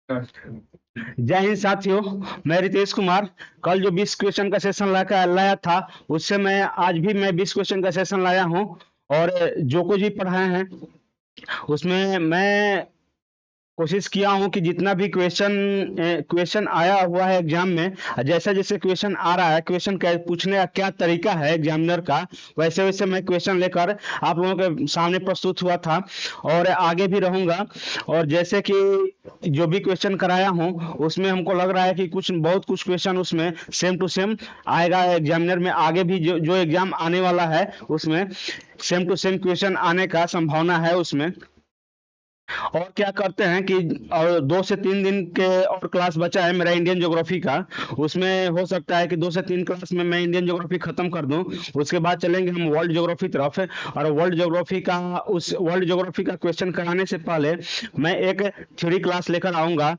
जय हिंद साथियों। मैं रितेश कुमार। कल जो 20 क्वेश्चन का सेशन लाया था, उससे मैं आज भी मैं 20 क्वेश्चन का सेशन लाया हूं। और जो कुछ भी पढ़ाए हैं उसमें मैं कोशिश किया हूं कि जितना भी क्वेश्चन आया हुआ है एग्जाम में, जैसे जैसे क्वेश्चन आ रहा है, क्वेश्चन पूछने का क्या तरीका है एग्जामिनर का, वैसे वैसे मैं क्वेश्चन लेकर आप लोगों के सामने प्रस्तुत हुआ था और आगे भी रहूंगा। और जैसे कि जो भी क्वेश्चन कराया हूं उसमें हमको लग रहा है कि बहुत कुछ क्वेश्चन उसमें सेम टू सेम आएगा एग्जामिनर में। आगे भी जो जो एग्जाम आने वाला है उसमें सेम टू सेम क्वेश्चन आने का संभावना है उसमें। और क्या करते हैं कि और 2 से 3 दिन के और क्लास बचा है मेरा इंडियन ज्योग्राफी का। उसमें हो सकता है कि 2 से 3 क्लास में मैं इंडियन ज्योग्राफी खत्म कर दूं। उसके बाद चलेंगे हम वर्ल्ड ज्योग्राफी तरफ। और वर्ल्ड ज्योग्राफी का क्वेश्चन कराने से पहले मैं एक थ्योरी क्लास लेकर आऊंगा।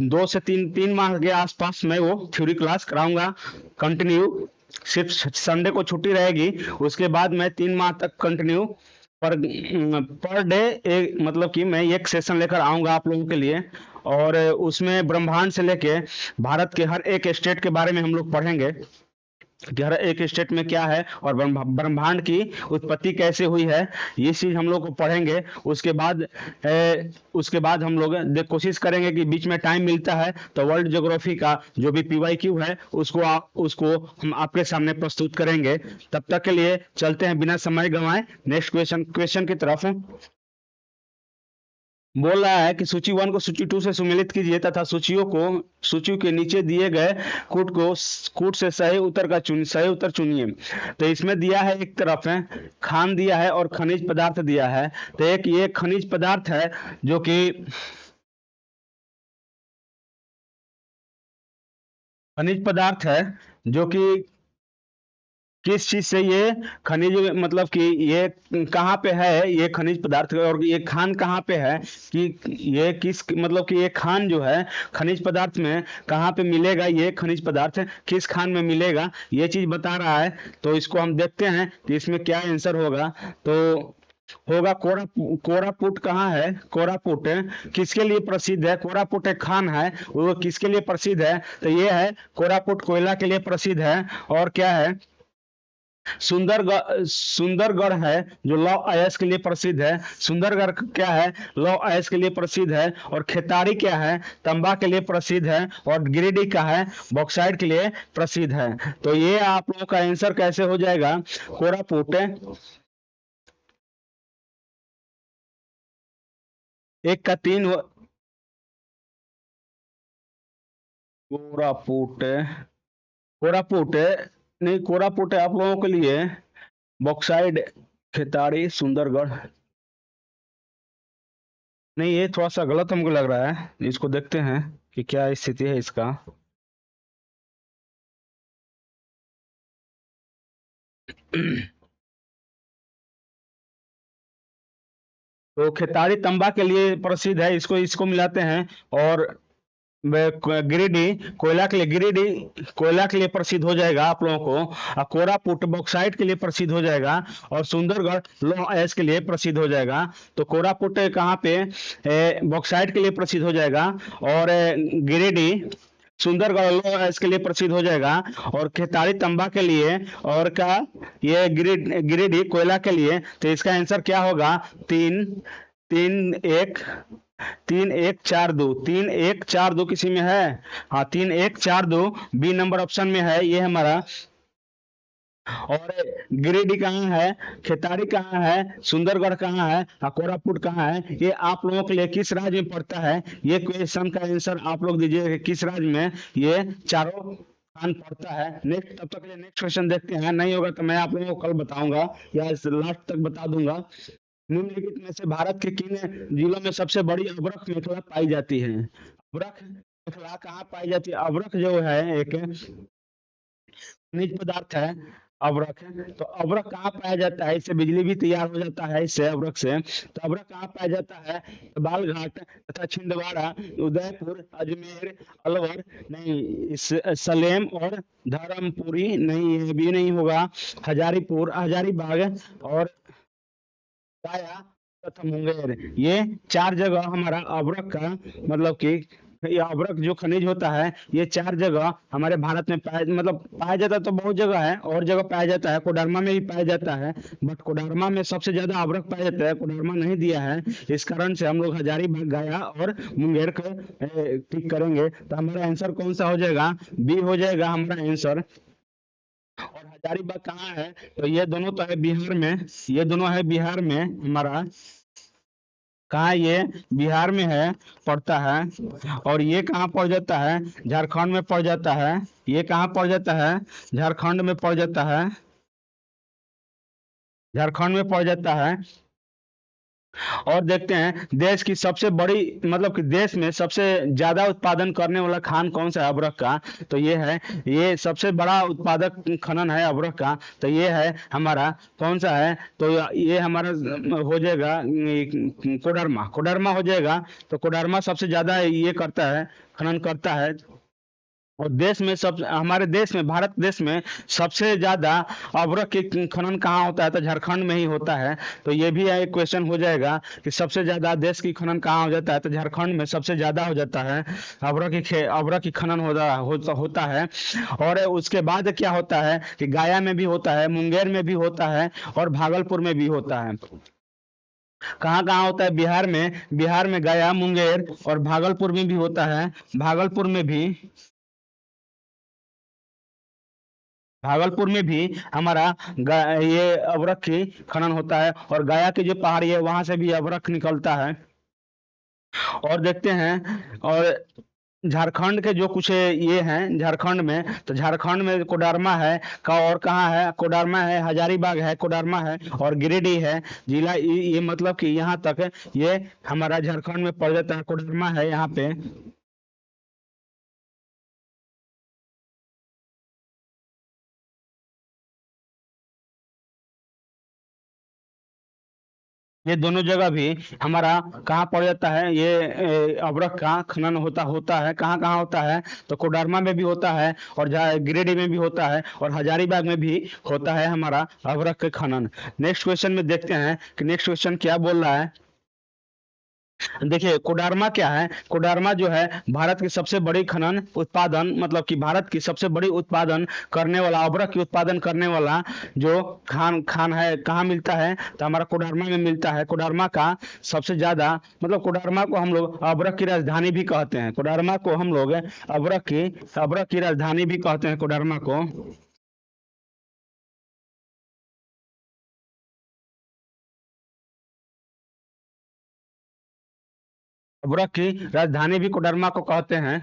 2 से 3 माह के आसपास मैं वो थ्योरी क्लास कराऊंगा कंटिन्यू। सिर्फ संडे को छुट्टी रहेगी, उसके बाद मैं 3 माह तक कंटिन्यू पर डे एक मतलब कि मैं एक सेशन लेकर आऊंगा आप लोगों के लिए। और उसमें ब्रह्मांड से लेके भारत के हर एक स्टेट के बारे में हम लोग पढ़ेंगे कि हर एक स्टेट में क्या है और ब्रह्मांड की उत्पत्ति कैसे हुई है। ये चीज हम लोग को पढ़ेंगे। उसके बाद हम लोग कोशिश करेंगे कि बीच में टाइम मिलता है तो वर्ल्ड ज्योग्राफी का जो भी पीवाईक्यू है उसको हम आपके सामने प्रस्तुत करेंगे। तब तक के लिए चलते हैं बिना समय गंवाए नेक्स्ट क्वेश्चन की तरफ। बोल रहा है कि सूची 1 को सूची 2 से सुमेलित कीजिए तथा सूचियों के नीचे दिए गए कूट से सही उत्तर चुनिए। तो इसमें दिया है, एक तरफ है खान दिया है और खनिज पदार्थ दिया है। तो एक ये खनिज पदार्थ है जो कि किस चीज से ये खनिज मतलब कि ये कहाँ पे है ये खनिज पदार्थ, और ये खान कहाँ पे है कि ये किस मतलब कि ये खान जो है खनिज पदार्थ में कहाँ पे मिलेगा, ये खनिज पदार्थ किस खान में मिलेगा, ये चीज बता रहा है। तो इसको हम देखते हैं कि इसमें क्या आंसर होगा। तो होगा कोरापुट। कहाँ है कोरापुट? किसके लिए प्रसिद्ध है? कोरापुट एक खान है, वो किसके लिए प्रसिद्ध है? तो ये है कोरापुट कोयला के लिए प्रसिद्ध है। और क्या है? सुंदरगढ़ है जो लौ अयस्क के लिए प्रसिद्ध है। सुंदरगढ़ क्या है? लौ अयस्क के लिए प्रसिद्ध है। और खेतारी क्या है? तंबा के लिए प्रसिद्ध है। और गिरिडीह का है? बॉक्साइट के लिए प्रसिद्ध है। तो ये आप लोगों का आंसर कैसे हो जाएगा? कोरापुट। एक का 3 कोरापुट कोरापुट नहीं, कोरापुट है आप लोगों के लिए बॉक्साइड, खेतारी, सुंदरगढ़। नहीं, ये थोड़ा सा गलत हमको लग रहा है। इसको देखते हैं कि क्या स्थिति है इसका। तो खेतारी तंबा के लिए प्रसिद्ध है, इसको इसको मिलाते हैं। और गिरिडीह कोयला के लिए प्रसिद्ध हो जाएगा आप लोगों को। और कोरापुट बॉक्साइट के लिए प्रसिद्ध हो जाएगा। और सुंदरगढ़ लौह अयस्क के लिए प्रसिद्ध हो जाएगा। तो कोरापुट कहाँ पे? बॉक्साइट के लिए प्रसिद्ध हो जाएगा। और गिरिडीह सुंदरगढ़ लौह अयस्क के लिए प्रसिद्ध हो जाएगा। और खेतारी तंबा के लिए, और क्या ये गिरिडीह कोयला के लिए। तो इसका आंसर क्या होगा? 3 3 1 3 1 4 2 किसी में है? हाँ, 3 1 4 2 बी नंबर ऑप्शन में है ये हमारा। और गिरिडीह कहाँ है? खेतारी कहाँ है? सुंदरगढ़ कहाँ है? और कोरापुट कहाँ है? ये आप लोगों के लिए किस राज्य में पड़ता है? ये क्वेश्चन का आंसर आप लोग दीजिए किस राज्य में ये चारों स्थान पड़ता है। नेक्स्ट, तब तक के लिए नेक्स्ट क्वेश्चन देखते हैं। नहीं होगा तो मैं आप लोगों को कल बताऊंगा या लास्ट तक बता दूंगा। निम्नलिखित में से भारत के किन जिलों में सबसे बड़ी अभ्रक मेखला पाई जाती है? अभ्रक मेखला कहाँ पाई जाती है? अभ्रक जो है एक खनिज पदार्थ है। अभ्रक है तो अभ्रक कहाँ पाया जाता है? इससे बिजली भी तैयार हो जाता है, इससे अभ्रक से। तो अभ्रक कहाँ पाया जाता है? बालघाट तथा छिंदवाड़ा, उदयपुर, अजमेर, अलवर नहीं, इस सलेम और धर्मपुरी नहीं, ये भी नहीं होगा। हजारीबाग और गया तथा मुंगेर, ये 4 जगह हमारा अभ्रक का मतलब कि ये अभ्रक जो खनिज होता है ये 4 जगह हमारे भारत में पाया जाता है, तो बहुत जगह है और जगह पाया जाता है, कोडरमा में भी पाया जाता है। बट कोडरमा में सबसे ज्यादा अभ्रक पाया जाता है, कोडरमा नहीं दिया है। इस कारण से हम लोग हजारीबाग, गया और मुंगेर को टिक करेंगे। तो हमारा आंसर कौन सा हो जाएगा? बी हो जाएगा हमारा आंसर। और हजारीबाग कहाँ है? तो ये दोनों तो है बिहार में, ये दोनों है बिहार में हमारा। कहाँ है ये? बिहार में है, पड़ता है। और ये कहाँ पड़ जाता है? झारखंड में पड़ जाता है। ये कहाँ पड़ जाता है? झारखंड में पड़ जाता है, झारखंड में पड़ जाता है। और देखते हैं देश की सबसे बड़ी, मतलब कि देश में सबसे ज्यादा उत्पादन करने वाला खान कौन सा है अभ्रक का? तो ये है, ये सबसे बड़ा उत्पादक खनन है अभ्रक का। तो ये है हमारा कौन सा है? तो ये हमारा हो जाएगा कोडरमा, कोडरमा हो जाएगा। तो कोडरमा सबसे ज्यादा ये करता है, खनन करता है। और देश में सब, हमारे देश में, भारत देश में सबसे ज्यादा अभ्रक की खनन कहाँ होता है? तो झारखंड में ही होता है। तो ये भी एक क्वेश्चन हो जाएगा कि सबसे ज्यादा देश की खनन कहाँ हो जाता है? तो झारखंड में सबसे ज्यादा हो जाता है। अभ्रक की खनन होता है। और उसके बाद क्या होता है कि गया में भी होता है, मुंगेर में भी होता है, और भागलपुर में भी होता है। कहाँ कहाँ होता है? बिहार में, बिहार में गया, मुंगेर और भागलपुर में भी होता है। भागलपुर में भी, भागलपुर में भी हमारा ये अभ्रक की खनन होता है। और गया की जो पहाड़ी है वहां से भी अभ्रक निकलता है। और देखते हैं, और झारखंड के जो कुछ ये हैं झारखंड में, तो झारखंड में कोडरमा है का, और कहाँ है? कोडरमा है, हजारीबाग है, कोडरमा है, और गिरिडीह है जिला। ये मतलब कि यहाँ तक ये हमारा झारखंड में पड़ जाता है, कोडरमा है यहाँ पे। ये दोनों जगह भी हमारा कहाँ पड़ जाता है? ये अभ्रक का खनन होता होता है। कहाँ कहाँ होता है? तो कोडरमा में भी होता है, और गिरिडीह में भी होता है, और हजारीबाग में भी होता है हमारा अभ्रक के खनन। नेक्स्ट क्वेश्चन में देखते हैं कि नेक्स्ट क्वेश्चन क्या बोल रहा है। देखिए कोडरमा क्या है? कोडरमा जो है भारत की सबसे बड़ी खनन उत्पादन, मतलब कि भारत की सबसे बड़ी उत्पादन करने वाला, अभ्रक की उत्पादन करने वाला जो खान खान है, कहाँ मिलता है? तो हमारा कोडरमा में मिलता है। कोडरमा का सबसे ज्यादा, मतलब कोडरमा को हम लोग अभ्रक की राजधानी भी कहते हैं। कोडरमा को हम लोग अभ्रक की राजधानी भी कहते हैं कोडरमा को। अभ्रक की राजधानी भी कोडरमा को कहते हैं।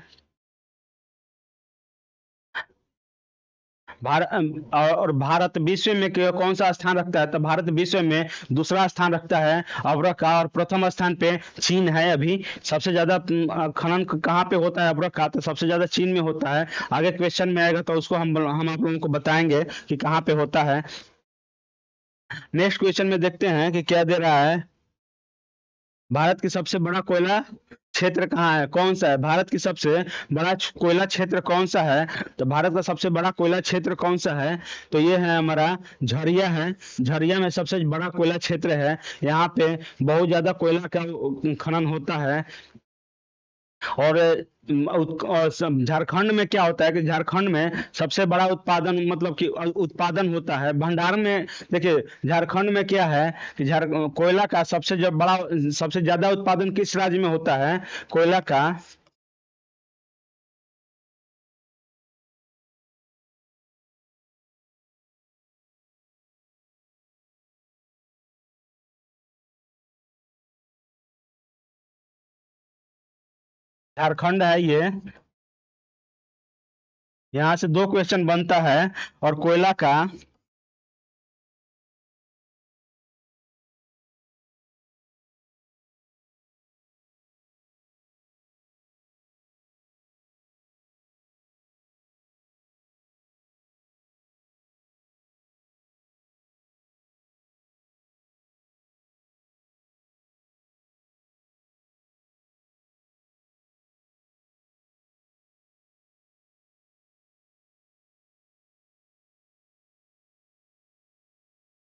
और भारत विश्व में कौन सा स्थान रखता है? तो भारत विश्व में दूसरा स्थान रखता है अभ्रक का, और प्रथम स्थान पे चीन है अभी। सबसे ज्यादा खनन कहाँ पे होता है अभ्रक का? तो सबसे ज्यादा चीन में होता है। आगे क्वेश्चन में आएगा तो उसको हम आप लोगों को बताएंगे कि कहाँ पे होता है। नेक्स्ट क्वेश्चन में देखते हैं कि क्या दे रहा है। भारत की सबसे बड़ा कोयला क्षेत्र कहाँ है? कौन सा है? भारत की सबसे बड़ा कोयला क्षेत्र कौन सा है? तो भारत का सबसे बड़ा कोयला क्षेत्र कौन सा है? तो ये है हमारा झरिया है। झरिया में सबसे बड़ा कोयला क्षेत्र है। यहाँ पे बहुत ज्यादा कोयला का खनन होता है। और झारखंड में क्या होता है कि झारखंड में सबसे बड़ा उत्पादन, मतलब कि उत्पादन होता है भंडारण में। देखिए झारखंड में क्या है कि कोयला का सबसे ज्यादा उत्पादन किस राज्य में होता है कोयला का? झारखंड है ये। यहाँ से दो क्वेश्चन बनता है। और कोयला का,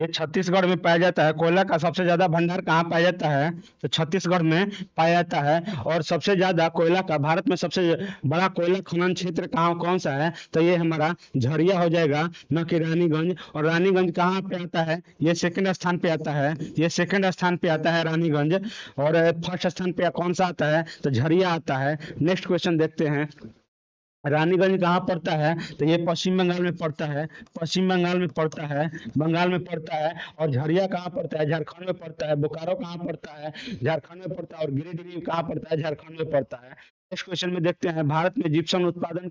ये छत्तीसगढ़ में पाया जाता है। कोयला का सबसे ज्यादा भंडार कहाँ पाया जाता है? तो छत्तीसगढ़ में पाया जाता है। और सबसे ज्यादा कोयला का भारत में सबसे बड़ा कोयला खनन क्षेत्र कहाँ कौन सा है? तो ये हमारा झरिया हो जाएगा, न कि रानीगंज। और रानीगंज कहाँ पे आता है? ये सेकंड स्थान पे आता है, ये सेकंड स्थान पे आता है रानीगंज। और फर्स्ट स्थान पे कौन सा आता है? तो झरिया आता है। नेक्स्ट क्वेश्चन देखते हैं। रानीगंज कहाँ पड़ता है? तो ये पश्चिम बंगाल में पड़ता है, पश्चिम बंगाल में पड़ता है, बंगाल में पड़ता है। और झरिया कहाँ पड़ता है? झारखंड में पड़ता है। बोकारो कहाँ पड़ता है? झारखंड में पड़ता है। और गिरिडीह कहाँ पड़ता है? झारखंड में पड़ता है। नेक्स्ट क्वेश्चन में देखते हैं, भारत में जिप्सम उत्पादन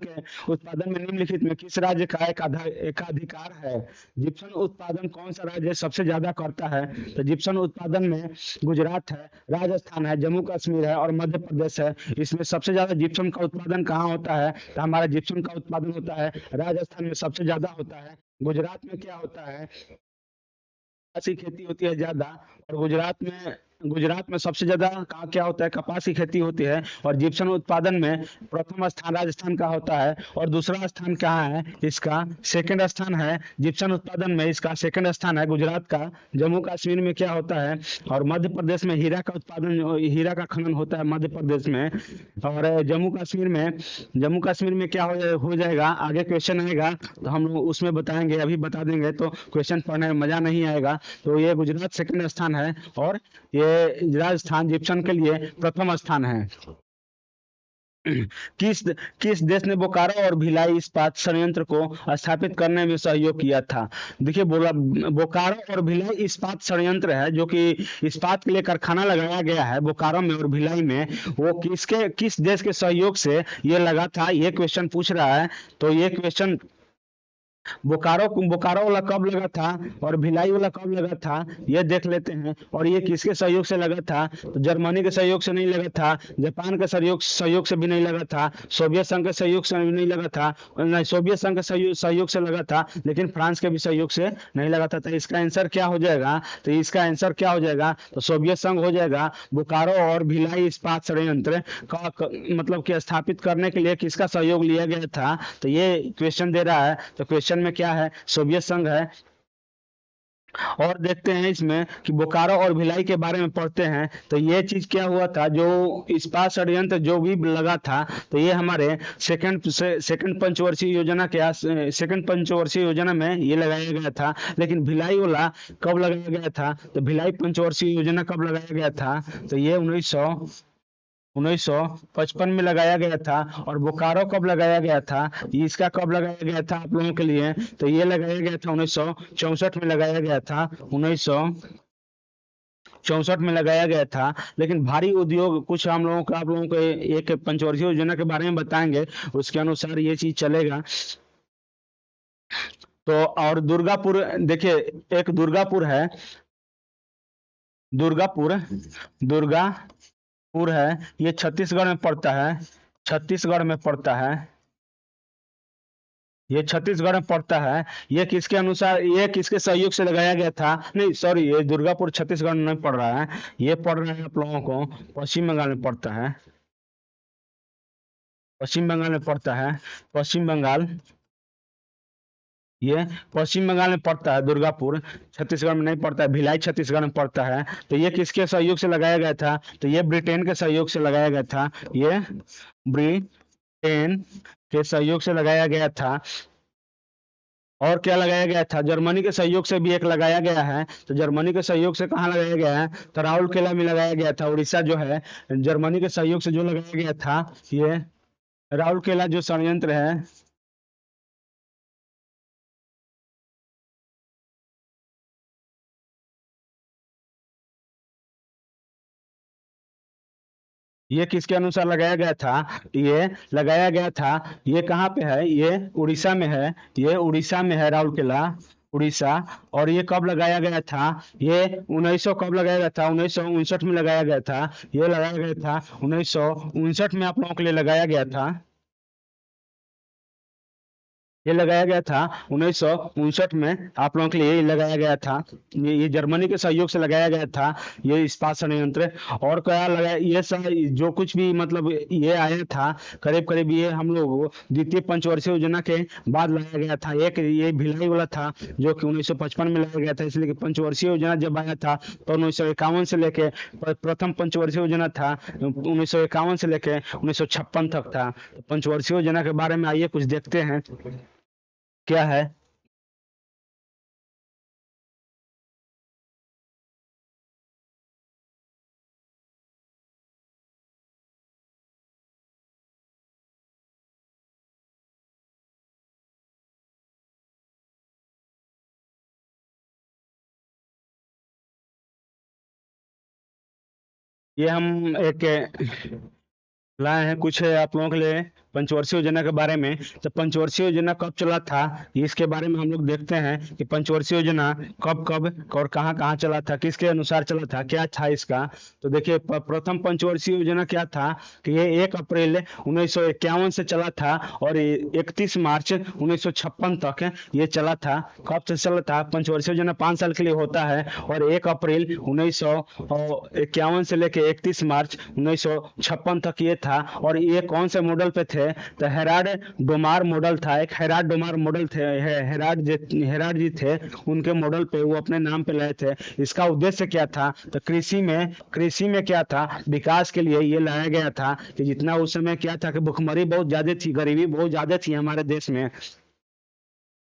में निम्नलिखित में किस राज्य का एकाधिकार है? जिप्सम उत्पादन कौन सा राज्य सबसे ज्यादा करता है? तो जिप्सम उत्पादन में गुजरात है, राजस्थान है, जम्मू कश्मीर है और मध्य प्रदेश है। इसमें सबसे ज्यादा जिप्सम का उत्पादन कहाँ होता है? तो हमारा जिप्सम का उत्पादन होता है राजस्थान में सबसे ज्यादा होता है। गुजरात में क्या होता है? कपास की खेती होती है ज्यादा। और गुजरात में सबसे ज्यादा कहाँ क्या होता है? कपास की खेती होती है। और जिप्सम उत्पादन में प्रथम स्थान राजस्थान का होता है। और दूसरा स्थान कहाँ है इसका? सेकंड स्थान है जिप्सम उत्पादन में, इसका सेकंड स्थान है गुजरात का। जम्मू कश्मीर में क्या होता है? और मध्य प्रदेश में हीरा का खनन होता है मध्य प्रदेश में। और जम्मू कश्मीर में क्या हो जाएगा? आगे क्वेश्चन आएगा तो हम लोग उसमें बताएंगे, अभी बता देंगे तो क्वेश्चन पढ़ने में मजा नहीं आएगा। तो ये गुजरात सेकंड स्थान है और ये राजस्थान जिप्सम के लिए प्रथम स्थान है। किस किस देश ने बोकारो और भिलाई इस्पात संयंत्र को स्थापित करने में सहयोग किया था? देखिए, बोला बोकारो और भिलाई इस्पात संयंत्र है जो कि इस्पात के लिए कारखाना लगाया गया है बोकारो में और भिलाई में। वो किस देश के सहयोग से ये लगा था, ये क्वेश्चन पूछ रहा है। तो ये क्वेश्चन बोकारो वाला कब लगा था और भिलाई वाला कब लगा था, ये देख लेते हैं। और ये किसके सहयोग से लगा था? तो जर्मनी के सहयोग से नहीं लगा था, जापान के सहयोग से भी नहीं लगा था, सोवियत संघ के सहयोग से भी नहीं लगा था, नहीं, सोवियत संघ के सहयोग से लगा था, लेकिन फ्रांस के भी सहयोग से नहीं लगा था। तो इसका आंसर क्या हो जाएगा? तो इसका आंसर क्या हो जाएगा? तो सोवियत संघ हो जाएगा। बोकारो और भिलाई इस्पात संयंत्र का मतलब कि स्थापित करने के लिए किसका सहयोग लिया गया था? तो ये क्वेश्चन दे रहा है, तो क्वेश्चन में क्या है? सोवियत संघ है। और देखते हैं इसमें कि बोकारो और भिलाई के बारे में पढ़ते हैं। तो ये चीज क्या हुआ था, जो इस्पात षड्यंत्र जो भी लगा था, तो ये हमारे सेकंड पंचवर्षीय योजना सेकंड पंचवर्षीय योजना में ये लगाया गया था। लेकिन भिलाई वाला कब लगाया गया था? तो भिलाई पंचवर्षीय योजना कब लगाया गया था? तो ये 1955 में लगाया गया था। और बोकारो कब लगाया गया था? इसका कब लगाया गया था आप लोगों के लिए? तो ये लगाया गया था 1964 में लगाया गया था, 1964 में लगाया गया था। लेकिन भारी उद्योग कुछ आप लोगों को एक पंचवर्षीय योजना के बारे में बताएंगे, उसके अनुसार ये चीज चलेगा। तो और दुर्गापुर, देखिए एक दुर्गापुर है, दुर्गापुर है, ये छत्तीसगढ़ में पड़ता है, छत्तीसगढ़ में पड़ता है, ये छत्तीसगढ़ में पड़ता है। ये किसके अनुसार, ये किसके सहयोग से लगाया गया था? नहीं सॉरी, ये दुर्गापुर छत्तीसगढ़ में नहीं पड़ रहा है, ये पड़ रहा है आप लोगों को पश्चिम बंगाल में पड़ता है, पश्चिम बंगाल में पड़ता है, पश्चिम बंगाल, ये पश्चिम बंगाल में पड़ता है। दुर्गापुर छत्तीसगढ़ में नहीं पड़ता है, भिलाई छत्तीसगढ़ में पड़ता है। तो ये किसके सहयोग से लगाया गया था? तो ये ब्रिटेन के सहयोग से लगाया गया था, ये ब्रिटेन के सहयोग से लगाया गया था। और क्या लगाया गया था? जर्मनी के सहयोग से भी एक लगाया गया है। तो जर्मनी के सहयोग से कहाँ लगाया गया है? तो राउरकेला में लगाया गया था, उड़ीसा जो है। जर्मनी के सहयोग से जो लगाया गया था, ये राउरकेला जो संयंत्र है, ये किसके अनुसार लगाया गया था? ये लगाया गया था, ये कहाँ पे है? ये उड़ीसा में है, ये उड़ीसा में है राउरकेला, उड़ीसा। और ये कब लगाया गया था? ये 1900 कब लगाया गया था? 1959 में लगाया गया था, ये लगाया गया था 1959 में आप लोगों के लिए लगाया गया था। ये लगाया गया था 1959 में, आप लोगों के लिए ये लगाया गया था। ये जर्मनी के सहयोग से लगाया गया था ये इस्पात संयंत्र। और क्या लगा ये सब जो कुछ भी मतलब ये आया था, करीब करीब ये हम लोग द्वितीय पंचवर्षीय योजना के बाद लाया गया था। एक ये भिलाई वाला था जो कि 1955 में लाया गया था, इसलिए कि पंचवर्षीय योजना जब आया था तो 1951 से लेके प्रथम पंचवर्षीय योजना था 1951 से लेके 1956 तक था। तो पंचवर्षीय योजना के बारे में आइए कुछ देखते हैं क्या है। ये हम एक लाए हैं कुछ आप लोगों के लिए पंचवर्षीय योजना के बारे में। तो पंचवर्षीय योजना कब चला था इसके बारे में हम लोग देखते हैं कि पंचवर्षीय योजना कब कब और कहाँ कहाँ चला था, किसके अनुसार चला था, क्या था इसका। तो देखिए प्रथम पंचवर्षीय योजना क्या था कि ये 1 अप्रैल 1951 से चला था और 31 मार्च 1956 तक ये चला था। कब से चला था? पंचवर्षीय योजना 5 साल के लिए होता है और 1 अप्रैल 1951 से लेकर 31 मार्च 1956 तक ये था। और ये कौन से मॉडल पे थे? तो हेराड डोमार मॉडल था, एक हेराड डोमार मॉडल थे, हेराड जी थे, उनके मॉडल पे वो अपने नाम पे लाए थे। इसका उद्देश्य क्या था? तो कृषि में क्या था, विकास के लिए ये लाया गया था। कि जितना उस समय क्या था कि भुखमरी बहुत ज्यादा थी, गरीबी बहुत ज्यादा थी हमारे देश में,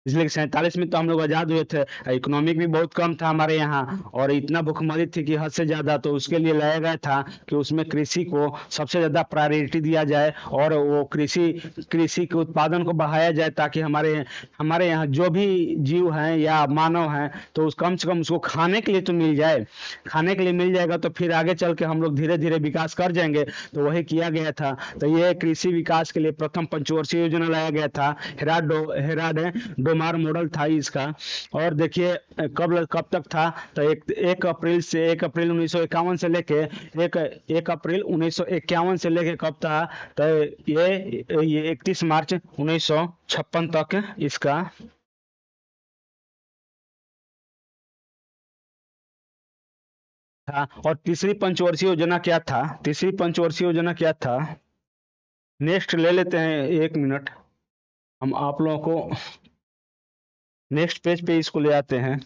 इसलिए 47 में तो हम लोग आजाद हुए थे। इकोनॉमिक भी बहुत कम था हमारे यहाँ और इतना भुखमरी थी कि हद से ज्यादा। तो उसके लिए लाया गया था कि उसमें कृषि को सबसे ज्यादा प्रायोरिटी दिया जाए और वो कृषि के उत्पादन को बढ़ाया जाए, ताकि हमारे यहाँ जो भी जीव हैं या मानव हैं तो उस कम से कम उसको खाने के लिए तो मिल जाए। खाने के लिए मिल जाएगा तो फिर आगे चल के हम लोग धीरे धीरे विकास कर जाएंगे। तो वही किया गया था। तो ये कृषि विकास के लिए प्रथम पंचवर्षीय योजना लाया गया था। हेराड डोमार मॉडल था इसका। और देखिए कब तक था? तो 1 अप्रैल 1951 से लेके 1 अप्रैल 1951 से लेके कब था? तो ये 31 मार्च 1956 तक इसका था। और तीसरी पंचवर्षीय योजना क्या था? तीसरी पंचवर्षीय योजना क्या था? नेक्स्ट ले लेते हैं, 1 मिनट, हम आप लोगों को नेक्स्ट पेज पे इसको ले आते हैं।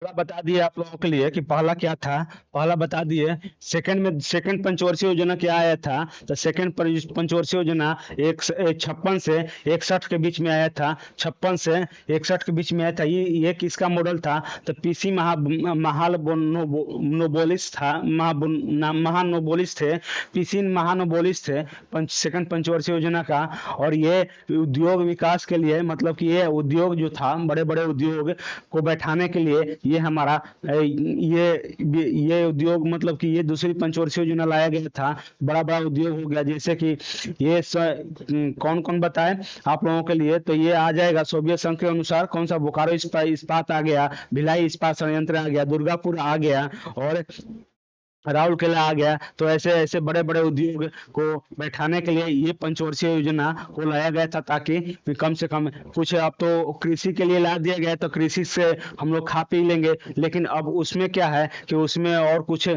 पहला बता दिए आप लोगों के लिए कि पहला क्या था, पहला बता दिए। सेकंड पंचवर्षीय योजना क्या आया था? तो सेकंड पंचवर्षीय योजना 56 से 61 के बीच में आया था। 56 से 61 के बीच में आया था। ये किसका मॉडल था? तो पीसी महानोबोलिस था, महानोबोलिस थे, पीसी महानोबोलिस थे सेकंड पंचवर्षीय योजना का। और ये उद्योग विकास के लिए, मतलब कि ये उद्योग जो था, बड़े बड़े उद्योग को बैठाने के लिए ये हमारा ये उद्योग, मतलब कि ये दूसरी पंचवर्षीय योजना लाया गया था। बड़ा बड़ा उद्योग हो गया, जैसे कि ये कौन कौन बताए आप लोगों के लिए? तो ये आ जाएगा सोवियत संघ के अनुसार। कौन सा? बोकारो इस्पात आ गया, भिलाई इस्पात संयंत्र आ गया, दुर्गापुर आ गया और राउरकेला आ गया। तो ऐसे ऐसे बड़े बड़े उद्योग को बैठाने के लिए ये पंचवर्षीय योजना को लाया गया था, ताकि कम से कम कुछ, अब तो कृषि के लिए ला दिया गया तो कृषि से हम लोग खा पी लेंगे, लेकिन अब उसमें क्या है कि उसमें और कुछ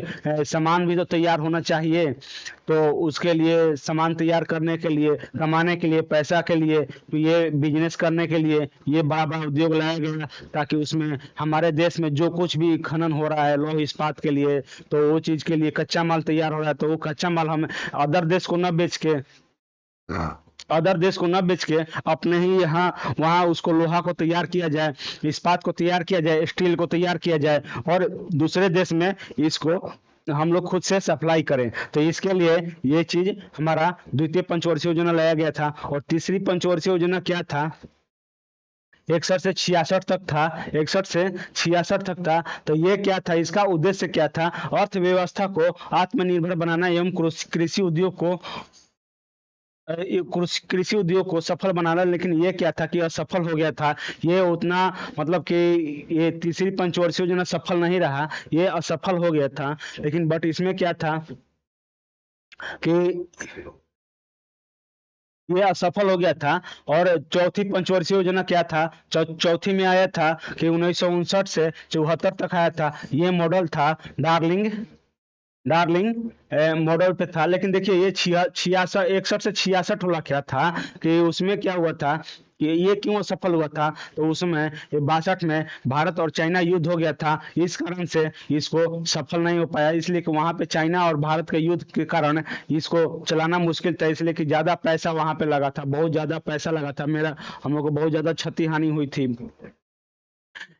सामान भी तो तैयार होना चाहिए। तो उसके लिए सामान तैयार करने के लिए, कमाने के लिए, पैसा के लिए, तो ये बिजनेस करने के लिए ये बड़ा बड़ा उद्योग लाया गया, ताकि उसमें हमारे देश में जो कुछ भी खनन हो रहा है लौह इस्पात के लिए, तो वो चीज के लिए कच्चा माल तैयार हो रहा है, तो वो कच्चा माल हम अदर देश को न बेच के अदर देश को न बेच के अपने ही यहाँ वहाँ उसको लोहा को तैयार किया जाए, इस्पात को तैयार किया जाए, स्टील को तैयार किया जाए और दूसरे देश में इसको हम लोग खुद से सप्लाई करें। तो इसके लिए ये चीज हमारा द्वितीय पंचवर्षीय योजना लाया गया था। और तीसरी पंचवर्षीय योजना क्या था? 61 से 66 तक था, 61 से 66 तक था। तो ये क्या था, इसका उद्देश्य क्या था, अर्थव्यवस्था को आत्मनिर्भर बनाना एवं कृषि उद्योग को कृषि उद्योग को सफल बनाना। लेकिन ये क्या था कि असफल हो गया था। ये उतना मतलब कि ये तीसरी पंचवर्षीय योजना सफल नहीं रहा, ये असफल हो गया था। लेकिन बट इसमें क्या था कि ये असफल हो गया था। और चौथी पंचवर्षीय योजना क्या था, चौथी में आया था कि 1959 से 74 तक आया था। ये मॉडल था डार्लिंग डार्लिंग मॉडल पे था। लेकिन देखिए ये 61 से 66 वाला क्या था कि उसमें क्या हुआ था कि ये क्यों असफल हुआ था, तो उसमें 62 में भारत और चाइना युद्ध हो गया था, इस कारण से इसको सफल नहीं हो पाया। इसलिए कि वहां पे चाइना और भारत के युद्ध के कारण इसको चलाना मुश्किल था, इसलिए कि ज्यादा पैसा वहां पे लगा था, बहुत ज्यादा पैसा लगा था। हम लोग को बहुत ज्यादा क्षति हानि हुई थी।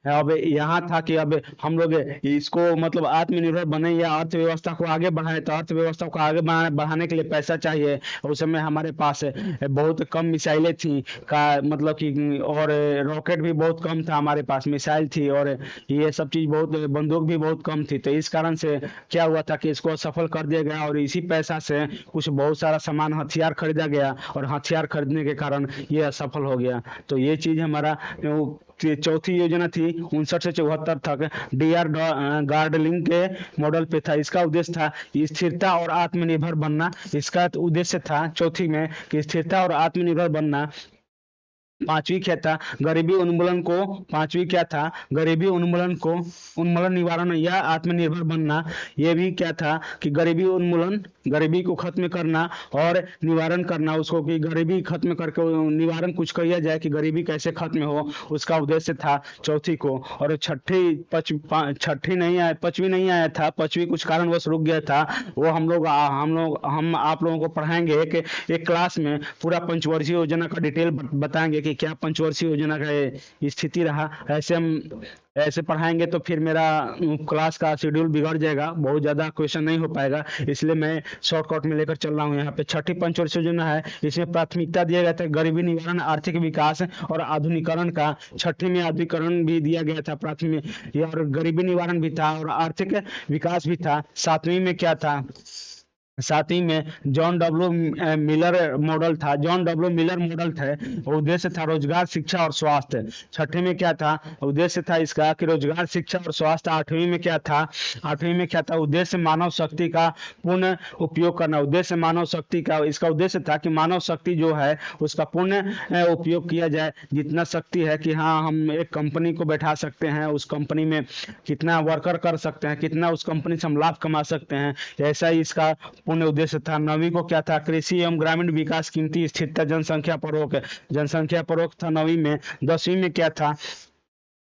अब यहाँ था कि अब हम लोग इसको मतलब आत्मनिर्भर बने या अर्थव्यवस्था को आगे बढ़ाए, तो अर्थव्यवस्था को आगे बढ़ाने के लिए पैसा चाहिए। उस समय हमारे पास बहुत कम मिसाइलें थी का मतलब कि, और रॉकेट भी बहुत कम था हमारे पास, मिसाइल थी और ये सब चीज बहुत, बंदूक भी बहुत कम थी। तो इस कारण से क्या हुआ था कि इसको सफल कर दिया गया और इसी पैसा से कुछ बहुत सारा सामान हथियार खरीदा गया और हथियार खरीदने के कारण ये असफल हो गया। तो ये चीज हमारा चौथी योजना थी 59 से 74 तक, डीआर गार्डलिंग के मॉडल पे था। इसका उद्देश्य था स्थिरता और आत्मनिर्भर बनना। इसका उद्देश्य था चौथी में कि स्थिरता और आत्मनिर्भर बनना। पांचवी क्या था, गरीबी उन्मूलन को, पांचवी क्या था, गरीबी उन्मूलन को, उन्मूलन निवारण या आत्मनिर्भर बनना। ये भी क्या था कि गरीबी उन्मूलन, गरीबी को खत्म करना और निवारण करना, उसको कि गरीबी खत्म करके निवारण कुछ किया जाए कि गरीबी कैसे खत्म हो, उसका उद्देश्य था चौथी को। और छठी नहीं आया, पांचवी नहीं आया था, पांचवी कुछ कारणवश रुक गया था। वो हम आप लोगों को पढ़ाएंगे एक क्लास में पूरा पंचवर्षीय योजना का डिटेल बताएंगे कि क्या पंचवर्षीय योजना का स्थिति रहा। ऐसे पढ़ाएंगे तो फिर मेरा क्लास का शेड्यूल बिगड़ जाएगा, बहुत ज्यादा क्वेश्चन नहीं हो पाएगा, इसलिए मैं शॉर्टकट में लेकर चल रहा हूँ। यहाँ पे छठी पंचवर्षीय योजना है, इसमें प्राथमिकता दिया गया था गरीबी निवारण, आर्थिक विकास और आधुनिकरण का। छठी में आधुनिकरण भी दिया गया था, प्राथमिक और गरीबी निवारण भी था और आर्थिक विकास भी था। सातवीं में क्या था, साथ ही में जॉन डब्ल्यू मिलर मॉडल था, जॉन डब्ल्यू मिलर मॉडल था। उद्देश्य था रोजगार, शिक्षा और स्वास्थ्य। छठवीं में क्या था, उद्देश्य था इसका कि रोजगार, शिक्षा और स्वास्थ्य। आठवीं में क्या था, आठवीं में क्या था, उद्देश्य मानव शक्ति का पूर्ण उपयोग करना। उद्देश्य मानव शक्ति का, इसका उद्देश्य था कि मानव शक्ति जो है उसका पूर्ण उपयोग किया जाए। जितना शक्ति है कि हाँ हम एक कंपनी को बैठा सकते हैं, उस कंपनी में कितना वर्कर कर सकते हैं, कितना उस कंपनी से हम लाभ कमा सकते हैं, ऐसा ही इसका पूर्ण उद्देश्य था। नवीं को क्या था, कृषि एवं ग्रामीण विकास, कीमती स्थिरता, जनसंख्या परोख था नवीं में। 10वीं में क्या था,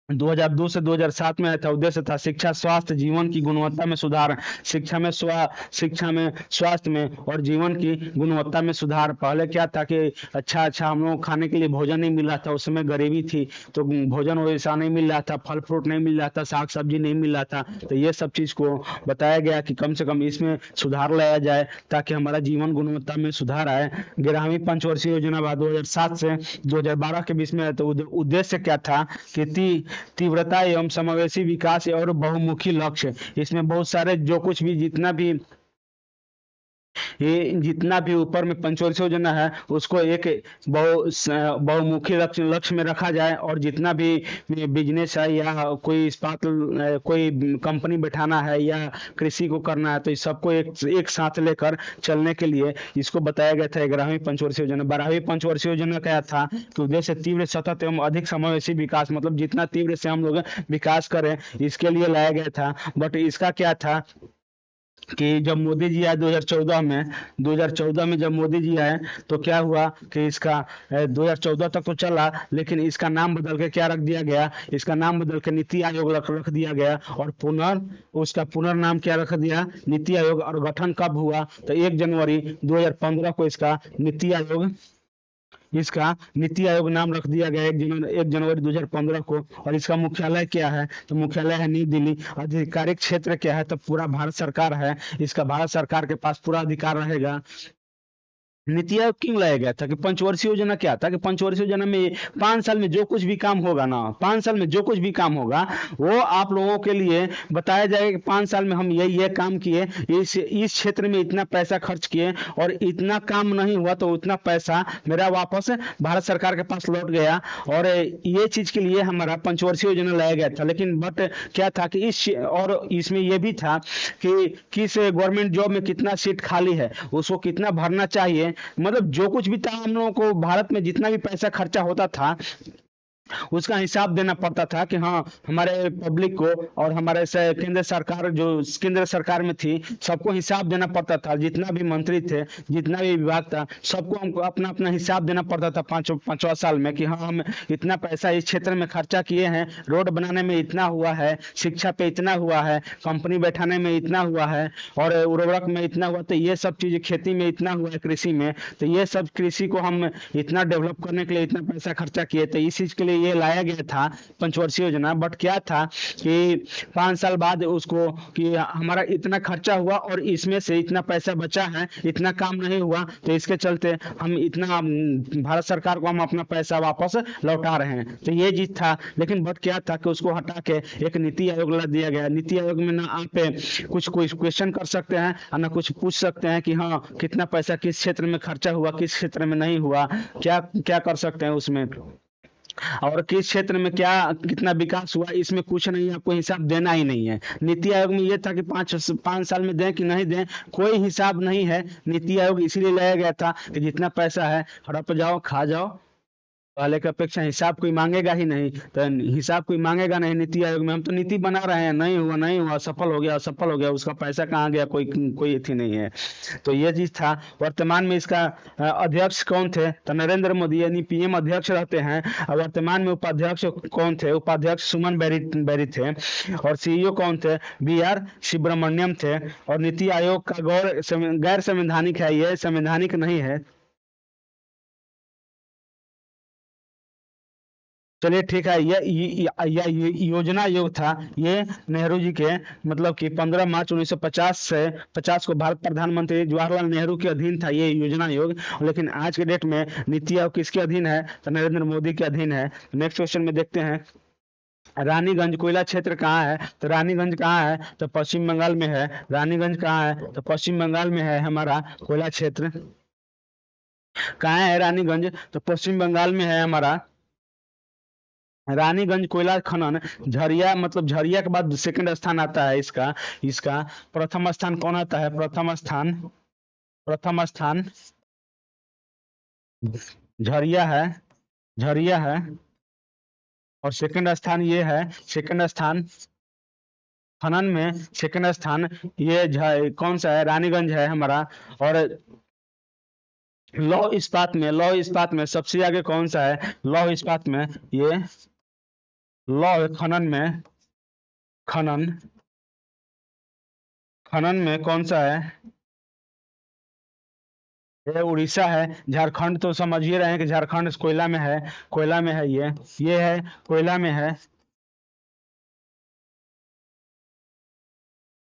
2002 से 2007 में आया था। उद्देश्य था शिक्षा, स्वास्थ्य, जीवन की गुणवत्ता में सुधार। शिक्षा में स्वास्थ्य में और जीवन की गुणवत्ता में सुधार। पहले क्या था कि अच्छा हम लोग खाने के लिए भोजन नहीं मिल रहा था, उस समय गरीबी थी तो भोजन वैसा नहीं मिल रहा था, फल फ्रूट नहीं मिल रहा था, साग सब्जी नहीं मिल रहा था। तो ये सब चीज को बताया गया कि कम से कम इसमें सुधार लाया जाए ताकि हमारा जीवन गुणवत्ता में सुधार आए। 11वीं पंचवर्षीय योजना 2007 से 2012 के बीच में। तो उद्देश्य क्या था कि तीव्रता एवं समावेशी विकास और बहुमुखी लक्ष्य। इसमें बहुत सारे जो कुछ भी जितना भी ऊपर में पंचवर्षीय योजना है उसको एक बहुमुखी लक्ष्य में रखा जाए। और जितना भी बिजनेस है या कोई इस्पात कोई कंपनी बैठाना है या कृषि को करना है, तो इस सबको एक साथ लेकर चलने के लिए इसको बताया गया था 11वीं पंचवर्षीय योजना। 12वीं पंचवर्षीय योजना क्या था कि उद्देश्य तीव्र, सतत एवं अधिक समावेशी विकास, मतलब जितना तीव्र से हम लोग विकास करें इसके लिए लाया गया था। बट इसका क्या था कि जब मोदी जी आए 2014 में जब मोदी जी आए तो क्या हुआ कि इसका 2014 तक तो चला, लेकिन इसका नाम बदल के क्या रख दिया गया, इसका नाम बदल के नीति आयोग रख दिया गया। और उसका पुनर्नाम क्या रख दिया, नीति आयोग। और गठन कब हुआ, तो 1 जनवरी 2015 को इसका नीति आयोग नाम रख दिया गया 1 जनवरी 2015 को। और इसका मुख्यालय क्या है, तो मुख्यालय है नई दिल्ली। आधिकारिक क्षेत्र क्या है, तो पूरा भारत सरकार है, इसका भारत सरकार के पास पूरा अधिकार रहेगा। नीति आयोग क्यों लाया गया था कि पंचवर्षीय योजना क्या था कि पंचवर्षीय योजना में 5 साल में जो कुछ भी काम होगा ना, 5 साल में जो कुछ भी काम होगा वो आप लोगों के लिए बताया जाएगा कि 5 साल में हम ये काम किए, इस क्षेत्र में इतना पैसा खर्च किए और इतना काम नहीं हुआ तो उतना पैसा मेरा वापस भारत सरकार के पास लौट गया। और ये चीज के लिए हमारा पंचवर्षीय योजना लाया गया था। लेकिन बट क्या था कि और इसमें यह भी था कि किस गवर्नमेंट जॉब में कितना सीट खाली है, उसको कितना भरना चाहिए, मतलब जो कुछ भी था हम लोगों को भारत में जितना भी पैसा खर्चा होता था उसका हिसाब देना पड़ता था कि हाँ हमारे पब्लिक को और हमारे से केंद्र सरकार जो केंद्र सरकार में थी सबको हिसाब देना पड़ता था। जितना भी मंत्री थे, जितना भी विभाग था, सबको हमको अपना अपना हिसाब देना पड़ता था पांचवा साल में कि हाँ हम इतना पैसा इस क्षेत्र में खर्चा किए हैं, रोड बनाने में इतना हुआ है, शिक्षा पे इतना हुआ है, कंपनी बैठाने में इतना हुआ है और उर्वरक में इतना हुआ, तो ये सब चीजें खेती में इतना हुआ है, कृषि में तो ये सब कृषि को हम इतना डेवलप करने के लिए इतना पैसा खर्चा किए, तो इस चीज के लिए ये लाया गया था पंचवर्षीय योजना। बट क्या था कि 5 साल बाद उसको कि हमारा इतना खर्चा हुआ और इसमें से इतना पैसा बचा है, इतना काम नहीं हुआ, तो इसके चलते हम इतना भारत सरकार को हम अपना पैसा वापस लौटा रहे हैं, तो ये चीज था। लेकिन बट क्या था कि उसको हटा के एक नीति आयोग ला दिया गया। नीति आयोग में ना आप कुछ क्वेश्चन कर सकते हैं और ना कुछ पूछ सकते हैं कि हाँ कितना पैसा किस क्षेत्र में खर्चा हुआ, किस क्षेत्र में नहीं हुआ, क्या क्या कर सकते हैं उसमें, और किस क्षेत्र में क्या कितना विकास हुआ, इसमें कुछ नहीं, आपको हिसाब देना ही नहीं है। नीति आयोग में यह था कि 5 साल में दें कि नहीं दें कोई हिसाब नहीं है। नीति आयोग इसीलिए लाया गया था कि जितना पैसा है हड़प जाओ खा जाओ, पहले की अपेक्षा हिसाब कोई मांगेगा ही नहीं, तो हिसाब कोई मांगेगा नहीं नीति आयोग में। हम तो नीति बना रहे हैं, नहीं हुआ नहीं हुआ, सफल हो गया असफल हो गया, उसका पैसा कहाँ गया कोई कोई अथी नहीं है। तो ये चीज था। वर्तमान में इसका अध्यक्ष कौन थे, तो नरेंद्र मोदी यानी पीएम अध्यक्ष रहते हैं। और वर्तमान में उपाध्यक्ष कौन थे, उपाध्यक्ष सुमन बेरी बेरी थे। और सीईओ कौन थे, BR सुब्रमण्यम थे। और नीति आयोग का गैर संवैधानिक है, ये संवैधानिक नहीं है। चलिए ठीक है, ये योजना आयोग था, ये नेहरू जी के मतलब कि 15 मार्च 1950 से 50 को भारत प्रधानमंत्री जवाहरलाल नेहरू के अधीन था ये योजना आयोग। लेकिन आज के डेट में नीति आयोग किसके अधीन है, तो नरेंद्र मोदी के अधीन है। नेक्स्ट क्वेश्चन में देखते हैं, रानीगंज कोयला क्षेत्र कहाँ है, तो रानीगंज कहाँ है, तो पश्चिम बंगाल में है। रानीगंज कहाँ है, तो पश्चिम बंगाल में है हमारा कोयला क्षेत्र। कहाँ है रानीगंज, तो पश्चिम बंगाल में है हमारा रानीगंज कोयला खनन। झरिया मतलब झरिया के बाद सेकंड स्थान आता है इसका। इसका प्रथम स्थान कौन आता है, प्रथम स्थान झरिया है, झरिया है। और सेकंड स्थान ये है, सेकंड स्थान खनन में सेकंड स्थान ये कौन सा है, रानीगंज है हमारा। और लौह इस्पात में सबसे आगे कौन सा है, लौह इस्पात में ये लौह खनन में, खनन खनन में कौन सा है, ये उड़ीसा है। झारखंड तो समझ ही रहे हैं कि झारखंड कोयला में है, कोयला में है ये है, कोयला में है,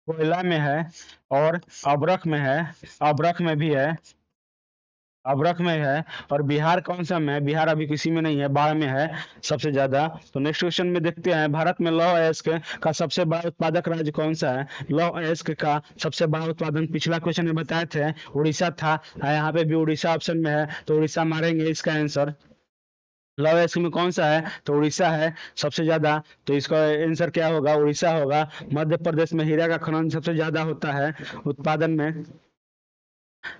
कोयला में है। और अबरख में है, अबरख में भी है, अबरख में है। और बिहार कौन सा में है, बिहार अभी किसी में नहीं है, बाढ़ में है सबसे ज्यादा। तो नेक्स्ट क्वेश्चन में देखते हैं, भारत में लौह अयस्क का सबसे बड़ा उत्पादक राज्य कौन सा है। लौह अयस्क का सबसे बड़ा उत्पादन पिछला क्वेश्चन में बताए थे उड़ीसा था, यहाँ पे भी उड़ीसा ऑप्शन में है, तो उड़ीसा मारेंगे इसका आंसर। लौह अयस्क में कौन सा है, तो उड़ीसा है सबसे ज्यादा, तो इसका आंसर क्या होगा, उड़ीसा होगा। मध्य प्रदेश में हीरा का खनन सबसे ज्यादा होता है उत्पादन में।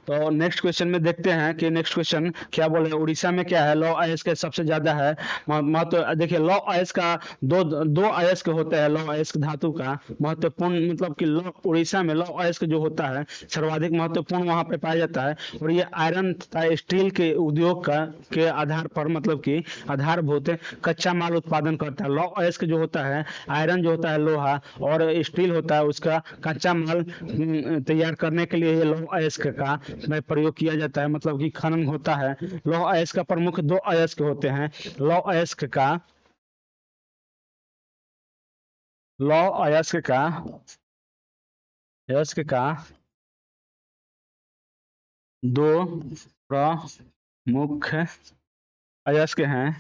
तो नेक्स्ट क्वेश्चन में देखते हैं कि नेक्स्ट क्वेश्चन क्या बोल रहे हैं, उड़ीसा में क्या है, लौ अयस्क सबसे ज्यादा है महत्व। देखिए लौ अयस्क का दो दो अयस्क होते हैं, लौ अयस्क धातु का महत्वपूर्ण मतलब कि लौ उड़ीसा में लौ अयस्क जो होता है सर्वाधिक महत्वपूर्ण वहां पे पाया जाता है। और ये आयरन तथा स्टील के उद्योग का के आधार पर मतलब कि आधारभूत कच्चा माल उत्पादन करता है। लौ अयस्क जो होता है, आयरन जो होता है लोहा, और स्टील होता है उसका कच्चा माल तैयार करने के लिए ये लौह अयस्क का में प्रयोग किया जाता है, मतलब कि खनन होता है। लौह अयस्क का प्रमुख दो अयस्क होते हैं, लौह अयस्क का लौह अयस्क का दो प्रमुख अयस्क हैं।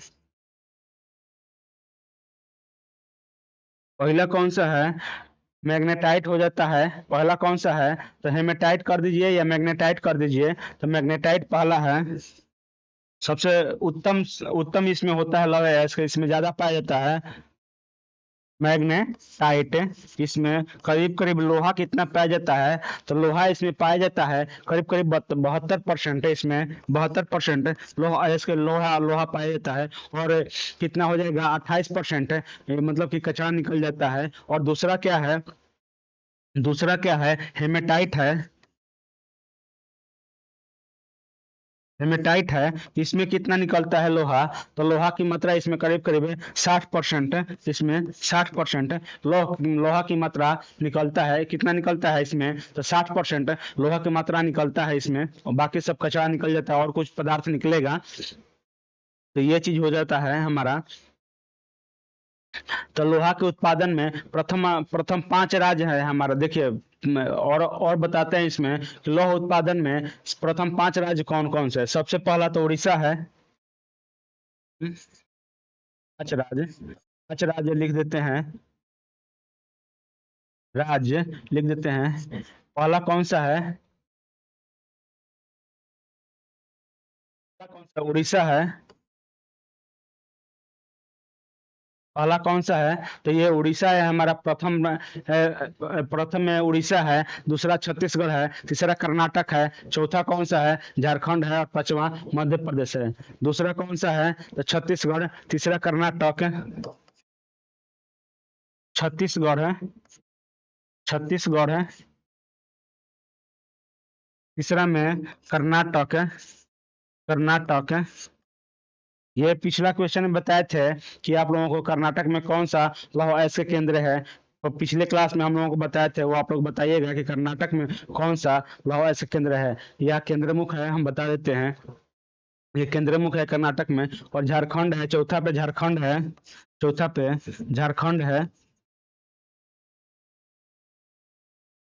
पहला कौन सा है? मैग्नेटाइट हो जाता है। पहला कौन सा है? तो हेमेटाइट कर दीजिए या मैग्नेटाइट कर दीजिए। तो मैग्नेटाइट पहला है। सबसे उत्तम उत्तम इसमें होता है लौह अयस्क, इसमें ज्यादा पाया जाता है मैग्नेटाइट। इसमें करीब करीब लोहा कितना पाया जाता है? तो लोहा इसमें पाया जाता है करीब करीब 72% है। इसमें 72% लोहा अयस्क लोहा लोहा पाया जाता है। और कितना हो जाएगा? 28% मतलब कि कचरा निकल जाता है। और दूसरा क्या है? दूसरा क्या है? हेमेटाइट है। हेमेटाइट है। इसमें कितना निकलता है लोहा? तो लोहा की मात्रा इसमें करीब करीब 60%। इसमें 60% लोहा की मात्रा निकलता है। कितना निकलता है इसमें? तो 60% लोहा की मात्रा निकलता है इसमें, और बाकी सब कचरा निकल जाता है और कुछ पदार्थ निकलेगा। तो ये चीज हो जाता है हमारा। तो लोहा के उत्पादन में प्रथम प्रथम 5 राज्य है हमारा। देखिए और बताते हैं इसमें कि लौह उत्पादन में प्रथम 5 राज्य कौन कौन से है। सबसे पहला तो उड़ीसा है। पांच राज्य, 5 राज्य लिख देते हैं। राज्य लिख देते हैं। पहला कौन सा है? पहला कौन सा? उड़ीसा है। पहला कौन सा है? तो ये उड़ीसा है हमारा। प्रथम में उड़ीसा है। दूसरा छत्तीसगढ़ है। तीसरा कर्नाटक है। चौथा कौन सा है? झारखंड है। और पांचवा मध्य प्रदेश है। दूसरा कौन सा है? तो छत्तीसगढ़। तीसरा कर्नाटक है। छत्तीसगढ़ है। छत्तीसगढ़ है। तीसरा में कर्नाटक है। कर्नाटक है। ये पिछला क्वेश्चन में बताए थे कि आप लोगों को कर्नाटक में कौन सा लौह अयस्क केंद्र है। तो पिछले क्लास में हम लोगों को बताए थे, वो आप लोग बताइएगा कि कर्नाटक में कौन सा लौह अयस्क केंद्र है। यह केंद्रमुख है, हम बता देते हैं। ये केंद्रमुख है कर्नाटक में। और झारखंड है। चौथा पे झारखंड है। चौथा पे झारखंड है।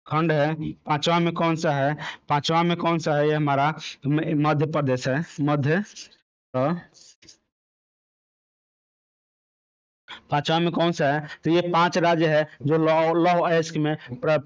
खंड है। पांचवा में कौन सा है? पांचवा में कौन सा है? ये हमारा मध्य प्रदेश है। मध्य। तो पांचवा में कौन सा है? तो ये 5 राज्य है जो लौह लौह अयस्क में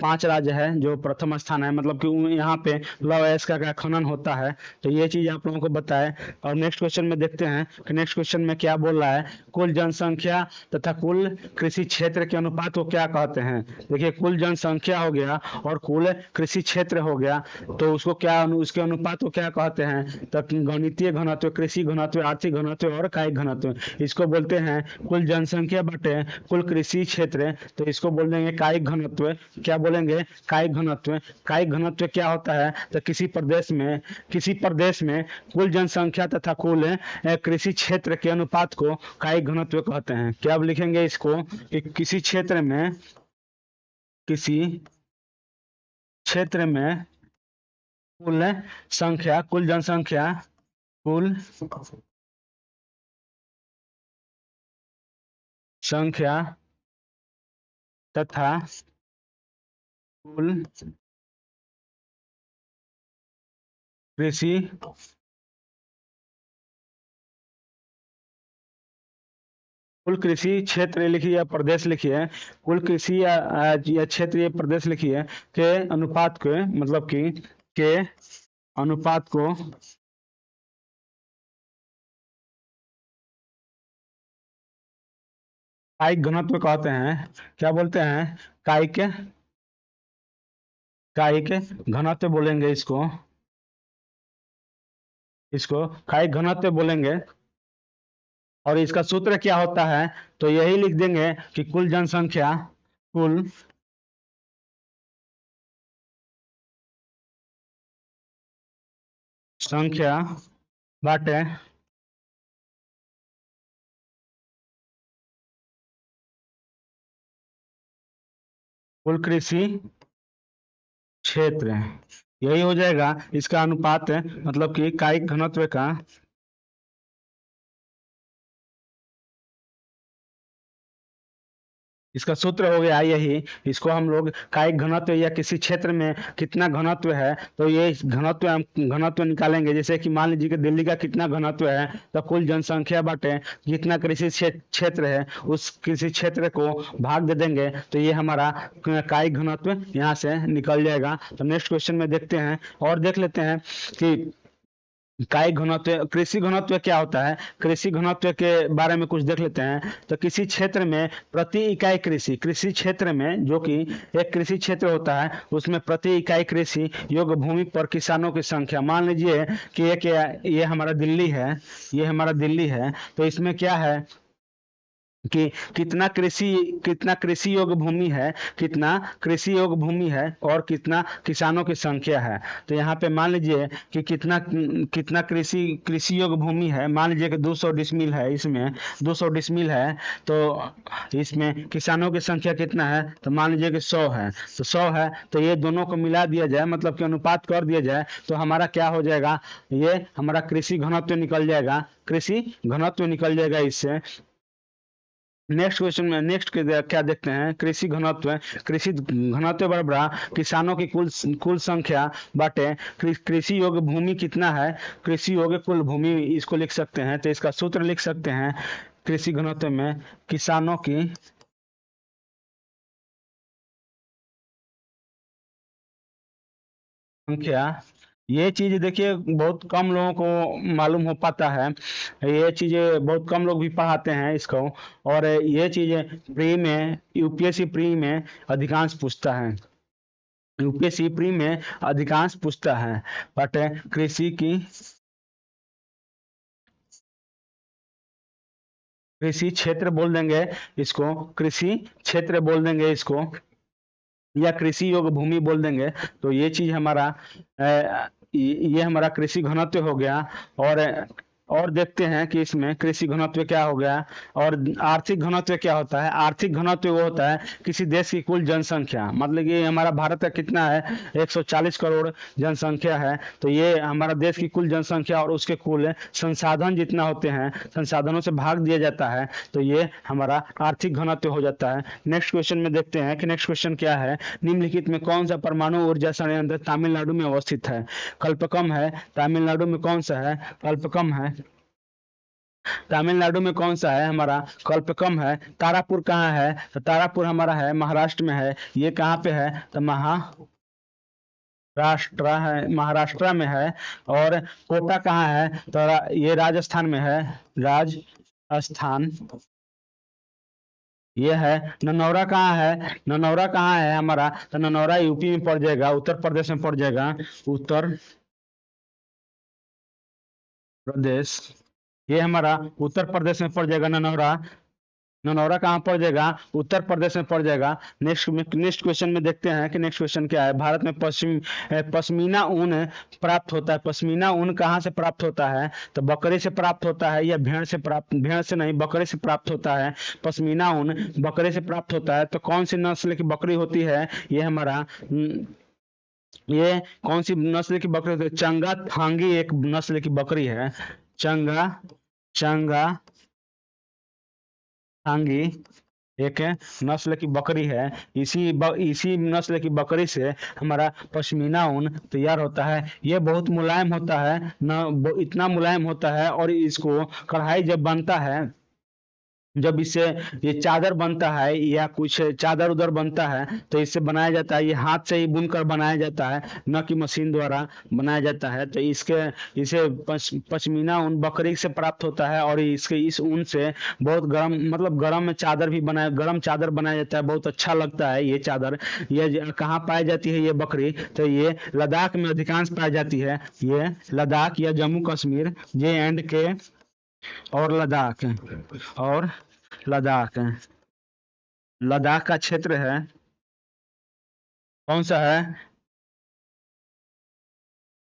5 राज्य है जो प्रथम स्थान है। मतलब कि यहाँ पे लौह अयस्क का खनन होता है। तो ये चीज आप लोगों को बताए। और नेक्स्ट क्वेश्चन में देखते हैं कि नेक्स्ट क्वेश्चन में क्या बोल रहा है। कुल जनसंख्या तथा कुल कृषि क्षेत्र के अनुपात को क्या कहते हैं? देखिए, कुल जनसंख्या हो गया और कुल कृषि क्षेत्र हो गया, तो उसको क्या उसके अनुपात को क्या कहते हैं? तो गणितीय घनत्व, कृषि घनत्व, आर्थिक घनत्व और कायिक घनत्व, इसको बोलते हैं कुल जनसंख्या बटे कुल कृषि क्षेत्र। तो इसको बोल देंगे कायिक घनत्व। क्या बोलेंगे? कायिक घनत्व। कायिक घनत्व क्या होता है? तो किसी प्रदेश में कुल जनसंख्या तथा कुल कृषि क्षेत्र के अनुपात को कायिक घनत्व कहते हैं। क्या अब लिखेंगे इसको कि किसी क्षेत्र में, किसी क्षेत्र में कुल संख्या, कुल जनसंख्या, कुल संख्या तथा कुल कृषि कुल कृषि क्षेत्र लिखिए या प्रदेश लिखिए। कुल कृषि या क्षेत्र या प्रदेश लिखिए के अनुपात के, मतलब कि के अनुपात को कायिक घनत्व कहते हैं। क्या बोलते हैं? कायिक कायिक घनत्व बोलेंगे इसको। इसको कायिक घनत्व बोलेंगे। और इसका सूत्र क्या होता है? तो यही लिख देंगे कि कुल जनसंख्या, कुल संख्या बाटे कुल कृषि क्षेत्र। यही हो जाएगा इसका अनुपात, मतलब कि कायिक घनत्व का इसका सूत्र हो गया यही। इसको हम लोग कायिक घनत्व या किसी क्षेत्र में कितना घनत्व है, तो ये घनत्व हम घनत्व निकालेंगे। जैसे कि मान लीजिए कि दिल्ली का कितना घनत्व है, तो कुल जनसंख्या बाटे जितना कृषि क्षेत्र है उस कृषि क्षेत्र को भाग दे देंगे, तो ये हमारा कायिक घनत्व यहाँ से निकल जाएगा। तो नेक्स्ट क्वेश्चन में देखते हैं और देख लेते हैं कि कायिक घनत्व, कृषि घनत्व क्या होता है। कृषि घनत्व के बारे में कुछ देख लेते हैं। तो किसी क्षेत्र में प्रति इकाई कृषि, कृषि क्षेत्र में जो कि एक कृषि क्षेत्र होता है उसमें प्रति इकाई कृषि योग्य भूमि पर किसानों की संख्या। मान लीजिए कि ये हमारा दिल्ली है, ये हमारा दिल्ली है, तो इसमें क्या है कि कितना कृषि योग्य भूमि है, कितना कृषि योग्य भूमि है और कितना किसानों की संख्या है। तो यहाँ पे मान लीजिए कि कितना कितना कृषि कृषि योग्य भूमि है। मान लीजिए कि 200 डिसमिल है, इसमें 200 डिसमिल है, तो इसमें किसानों की संख्या कितना है, तो मान लीजिए कि 100 है। तो 100 है तो ये दोनों को मिला दिया जाए, मतलब कि अनुपात कर दिया जाए, तो हमारा क्या हो जाएगा, ये हमारा कृषि घनत्व निकल जाएगा, कृषि घनत्व निकल जाएगा इससे। नेक्स्ट क्वेश्चन में नेक्स्ट क्या देखते हैं, कृषि घनत्व। कृषि घनत्व बराबर किसानों की कुल संख्या बाटे कृषि योग्य भूमि कितना है, कृषि योग्य कुल भूमि, इसको लिख सकते हैं। तो इसका सूत्र लिख सकते हैं कृषि घनत्व में किसानों की संख्या। ये चीज देखिए बहुत कम लोगों को मालूम हो पाता है, ये चीजें बहुत कम लोग भी पढ़ाते हैं इसको। और ये चीजें प्री में, यूपीएससी प्री में अधिकांश पूछता है, यूपीएससी प्री में अधिकांश पूछता है। बट कृषि क्षेत्र बोल देंगे इसको, कृषि क्षेत्र बोल देंगे इसको, या कृषि योग्य भूमि बोल देंगे। तो ये चीज हमारा ये हमारा कृषि घनत्व हो गया। और देखते हैं कि इसमें कृषि घनत्व क्या हो गया। और आर्थिक घनत्व क्या होता है। आर्थिक घनत्व वो होता है किसी देश की कुल जनसंख्या, मतलब कि हमारा भारत का कितना है, 140 करोड़ जनसंख्या है, तो ये हमारा देश की कुल जनसंख्या और उसके कुल संसाधन जितना होते हैं, संसाधनों से भाग दिया जाता है, तो ये हमारा आर्थिक घनत्व हो जाता है। नेक्स्ट क्वेश्चन में देखते हैं कि नेक्स्ट क्वेश्चन क्या है, निम्नलिखित में कौन सा परमाणु ऊर्जा संयंत्र तमिलनाडु में अवस्थित है। कल्पकम है, तमिलनाडु में कौन सा है, कल्पकम है, तमिलनाडु में कौन सा है, हमारा कल्पकम है। तारापुर कहाँ है, तो तारापुर हमारा है महाराष्ट्र में है। ये कहाँ पे है, तो महाराष्ट्र है, महाराष्ट्र में है। और कोटा कहाँ है, तो ये राजस्थान में है, राजस्थान ये है। ननौरा कहाँ है, ननौरा कहाँ है हमारा, तो ननौरा यूपी में पड़ जाएगा, उत्तर प्रदेश में पड़ जाएगा, उत्तर प्रदेश, ये हमारा उत्तर प्रदेश में पड़ जाएगा ननौरा। ननौरा कहाँ पड़ जाएगा, उत्तर प्रदेश में पड़ जाएगा। नेक्स्ट क्वेश्चन में देखते हैं कि नेक्स्ट क्वेश्चन क्या है। भारत में पश्मीना ऊन प्राप्त होता है। पश्मीना ऊन कहाँ से प्राप्त होता है, तो बकरी से प्राप्त होता है, या भेड़ से नहीं, बकरी से प्राप्त होता है। पश्मीना ऊन बकरी से प्राप्त होता है। तो कौन सी नस्ल की बकरी होती है, ये हमारा ये कौन सी नस्ल की बकरी होती है, चंगा थांगी एक नस्ल की बकरी है, चंगा चंगा थांगी एक नस्ल की बकरी है। इसी नस्ल की बकरी से हमारा पश्मीना ऊन तैयार होता है। ये बहुत मुलायम होता है, न इतना मुलायम होता है, और इसको कढ़ाई जब बनता है, जब इससे ये चादर बनता है या कुछ चादर उधर बनता है, तो इससे बनाया जाता है, ये हाथ से ही बुनकर बनाया जाता है, न कि मशीन द्वारा बनाया जाता है। तो इसे पश्मीना ऊन बकरी से प्राप्त होता है, और इस ऊन से बहुत गर्म, मतलब गर्म में चादर भी गर्म चादर बनाया जाता है, बहुत अच्छा लगता है ये चादर। ये कहाँ पाई जाती है ये बकरी, तो ये लद्दाख में अधिकांश पाई जाती है। ये लद्दाख या जम्मू कश्मीर, JNK और लद्दाख, और लद्दाख, लद्दाख का क्षेत्र है, कौन सा है,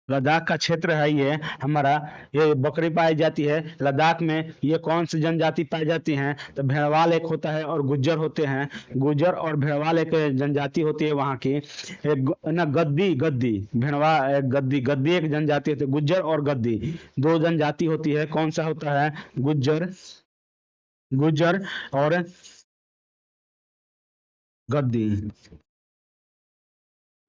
लद्दाख का क्षेत्र है ये हमारा। ये बकरी पाई जाती है लद्दाख में। ये कौन सी जनजाति पाई जाती हैं, तो भेड़वाल एक होता है और गुज्जर होते हैं। गुज्जर और भेड़वाल एक जनजाति होती है वहाँ की। एक ना गद्दी, गद्दी भेड़वा, गद्दी गद्दी एक जनजाति होती है। गुज्जर और गद्दी दो जनजाति होती है। कौन सा होता है, गुज्जर, गुज्जर और गद्दी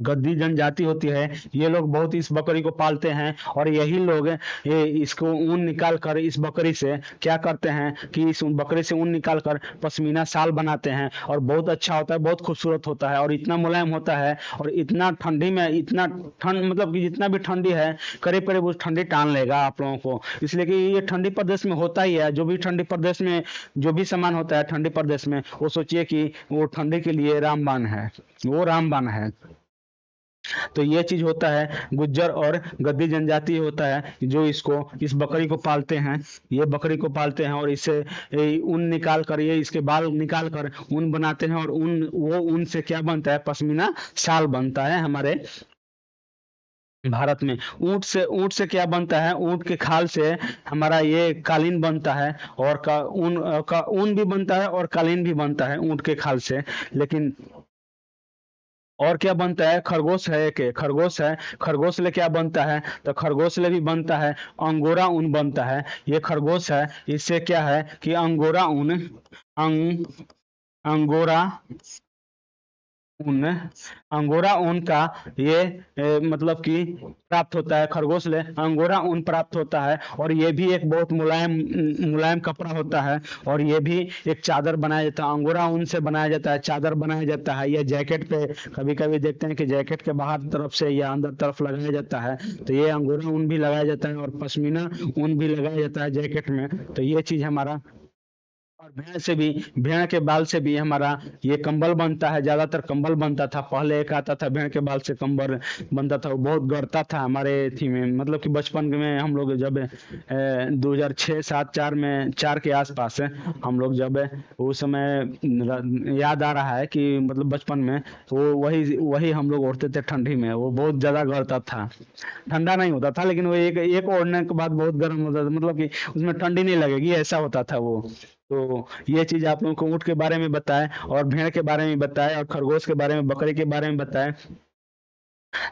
गद्दी जनजाति होती है, ये लोग बहुत इस बकरी को पालते हैं और यही लोग इसको ऊन निकाल कर इस बकरी से क्या करते हैं कि इस बकरी से ऊन निकाल कर पश्मीना शाल बनाते हैं और बहुत अच्छा होता है, बहुत खूबसूरत होता है और इतना मुलायम होता है और इतना ठंडी में इतना ठंड मतलब कि जितना भी ठंडी है करीब करीब उस ठंडी टान लेगा आप लोगों को, इसलिए कि ये ठंडी प्रदेश में होता ही है। जो भी ठंडी प्रदेश में जो भी सामान होता है ठंडी प्रदेश में, वो सोचिए कि वो ठंडी के लिए रामबाण है, वो रामबाण है। तो ये चीज होता है, गुज्जर और गद्दी जनजाति होता है जो इसको इस बकरी को पालते हैं, ये बकरी को पालते हैं और इससे ऊन निकाल कर ये इसके बाल निकाल कर ऊन बनाते हैं और ऊन वो ऊन से क्या बनता है, पश्मीना शाल बनता है हमारे भारत में। ऊंट से क्या बनता है, ऊंट के खाल से हमारा ये कालीन बनता है और का ऊन भी बनता है और कालीन भी बनता है ऊंट के खाल से। लेकिन और क्या बनता है, खरगोश है, एक खरगोश है, खरगोश ले क्या बनता है, तो खरगोश ले भी बनता है अंगोरा ऊन बनता है। ये खरगोश है, इससे क्या है कि अंगोरा ऊन अंगोरा ऊन अंगोरा ऊन का ये मतलब कि प्राप्त होता है, खरगोश ले अंगोरा ऊन प्राप्त होता है और ये भी एक बहुत मुलायम मुलायम कपड़ा होता है और ये भी एक चादर बनाया जाता है, अंगोरा ऊन से बनाया जाता है, चादर बनाया जाता है। ये जैकेट पे कभी कभी देखते हैं कि जैकेट के बाहर तरफ से या अंदर तरफ लगाया जाता है, तो ये अंगोरा ऊन भी लगाया जाता है और पश्मीना ऊन भी लगाया जाता है जैकेट में। तो ये चीज हमारा, और भेड़ के बाल से भी हमारा ये कंबल बनता है, ज्यादातर कंबल बनता था पहले। एक आता था भेड़ के बाल से कंबल बनता था, वो बहुत गड़ता था हमारे थी में, मतलब कि बचपन में हम लोग जब 2006 7 4 में 4 के आसपास हम लोग जब उस समय याद आ रहा है कि मतलब बचपन में वो वही वही हम लोग ओढ़ते थे ठंडी में, वो बहुत ज्यादा गड़ता था, ठंडा नहीं होता था लेकिन वो एक एक ओढ़ने के बाद बहुत गर्म होता था, मतलब कि उसमें ठंडी नहीं लगेगी ऐसा होता था वो। तो ये चीज आप लोगों को ऊँट के बारे में बताएं और भेड़ के बारे में बताएं और खरगोश के बारे में, बकरी के बारे में बताएं।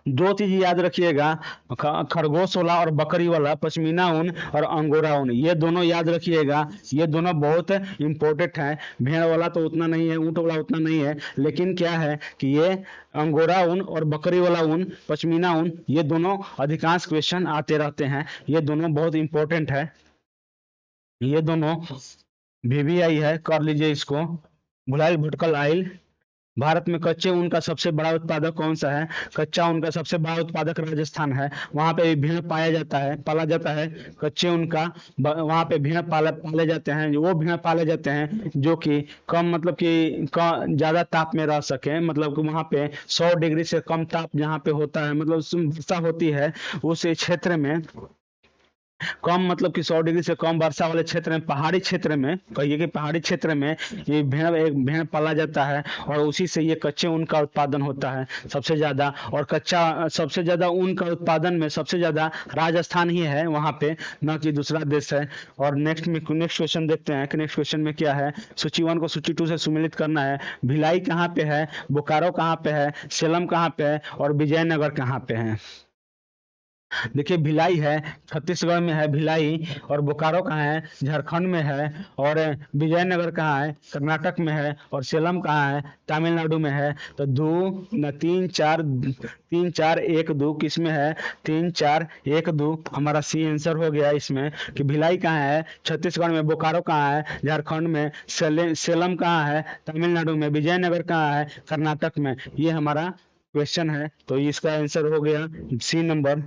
दो चीज याद रखिएगा, खरगोश वाला और बकरी वाला, पश्मीना ऊन और अंगोरा ऊन, ये दोनों याद रखिएगा, ये दोनों बहुत इंपॉर्टेंट हैं। भेड़ वाला तो उतना नहीं है, ऊंट वाला उतना नहीं है, लेकिन क्या है कि ये अंगोरा ऊन और बकरी वाला ऊन, पश्मीना ऊन, ये दोनों अधिकांश क्वेश्चन आते रहते हैं, ये दोनों बहुत इंपॉर्टेंट है। ये दोनों VVI है, कर लीजिए इसको, भुलाइल भटकल आइल। भारत में कच्चे ऊन का सबसे बड़ा उत्पादक कौन सा है, कच्चा ऊन का सबसे बड़ा उत्पादक राजस्थान है, वहां पे भेड़ पाया जाता है, पाला जाता है कच्चे ऊन का, वहां पे भेड़ पाले जाते हैं, वो भेड़ पाले जाते हैं जो कि कम मतलब कि ज्यादा ताप में रह सके, मतलब कि वहां पे 100 डिग्री से कम ताप जहाँ पे होता है, मतलब वर्षा होती है उस क्षेत्र में, कम मतलब कि 100 डिग्री से कम वर्षा वाले क्षेत्र में, पहाड़ी क्षेत्र में, कहिए कि पहाड़ी क्षेत्र में ये एक भेड़ पाला जाता है और उसी से ये कच्चे ऊन का उत्पादन होता है सबसे ज्यादा। और कच्चा सबसे ज्यादा ऊन का उत्पादन में सबसे ज्यादा राजस्थान ही है वहां पे, न कि दूसरा देश है। और नेक्स्ट क्वेश्चन देखते हैं कि नेक्स्ट क्वेश्चन में क्या है। सूची 1 को सूची 2 से सुमेलित करना है। भिलाई कहाँ पे है, बोकारो कहाँ पे है, सेलम कहाँ पे है और विजयनगर कहाँ पे है। देखिए भिलाई है, छत्तीसगढ़ में है भिलाई, और बोकारो कहाँ है, झारखंड में है, और विजयनगर कहाँ है, कर्नाटक में है, और सेलम कहाँ है, तमिलनाडु में है। तो 3 4 1 2 किस में है, 3 4 1 2 हमारा सी आंसर हो गया इसमें कि भिलाई कहाँ है, छत्तीसगढ़ में, बोकारो कहाँ है, झारखंड में, सेलम कहाँ है, तमिलनाडु में, विजयनगर कहाँ है, कर्नाटक में। ये हमारा क्वेश्चन है, तो इसका आंसर हो गया सी नंबर।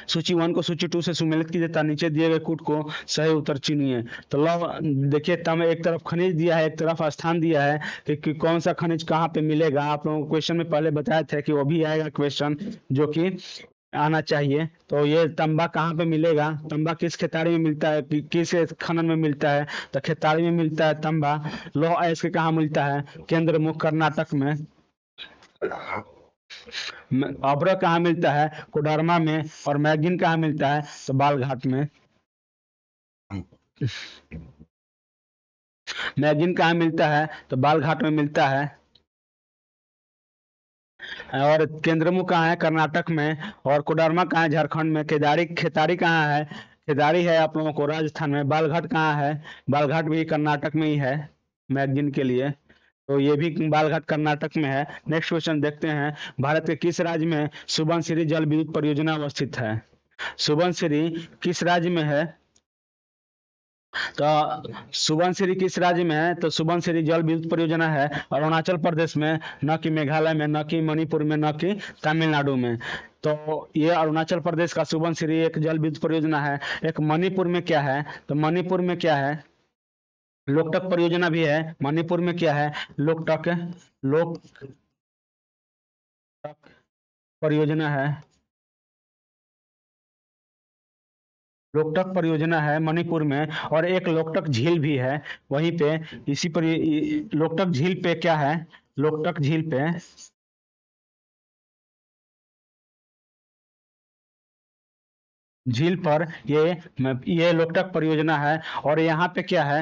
सूची 1 को सूची 2 से सुमेलित कीजिए तथा नीचे दिए गए कूट को सही उत्तर चुनिए। तो लो देखिए, तम एक तरफ खनिज दिया है, एक तरफ स्थान दिया है कि कौन सा खनिज कहाँ पे मिलेगा। आप लोगों को क्वेश्चन में पहले बताया था कि वो भी आएगा क्वेश्चन जो कि आना चाहिए। तो ये तांबा कहाँ पे मिलेगा, तांबा किस खेताड़ी में मिलता है, किस खनन में मिलता है, तो खेताड़ी में मिलता है तांबा। लौह अयस्क कहाँ मिलता है, केंद्र मुख कर्नाटक में। अभ्र कहाँ मिलता है, कोडरमा में। और मैग्नीज कहाँ मिलता है, तो बालघाट में। मैग्नीज कहाँ मिलता है, तो बालघाट में मिलता है। और केंद्रमुख कहाँ है, कर्नाटक में। और कोडरमा कहाँ है, झारखंड में। खेताड़ी कहाँ है, खेदाड़ी है आप लोगों को राजस्थान में। बालघाट कहाँ है, बालघाट भी कर्नाटक में ही है मैग्नीज के लिए। तो ये भी बालघाट कर्नाटक में है। नेक्स्ट क्वेश्चन देखते हैं, भारत के किस राज्य में सुबनसिरी जल विद्युत परियोजना अवस्थित है? सुबनसिरी किस राज्य में है? तो सुबनसिरी किस राज्य में है? तो सुबनसिरी जल विद्युत परियोजना है अरुणाचल प्रदेश में, न कि मेघालय में, न कि मणिपुर में, न कि तमिलनाडु में। तो ये अरुणाचल प्रदेश का सुबनसिरी एक जल विद्युत परियोजना है। एक मणिपुर में क्या है? तो मणिपुर में क्या है? लोकटक परियोजना भी है। मणिपुर में क्या है? लोकटक, लोकटक परियोजना है। लोकटक परियोजना है मणिपुर में, और एक लोकटक झील भी है वहीं पे। इसी पर लोकटक झील पे क्या है? लोकटक झील पे, झील पर ये लोकटक परियोजना है। और यहाँ पे क्या है?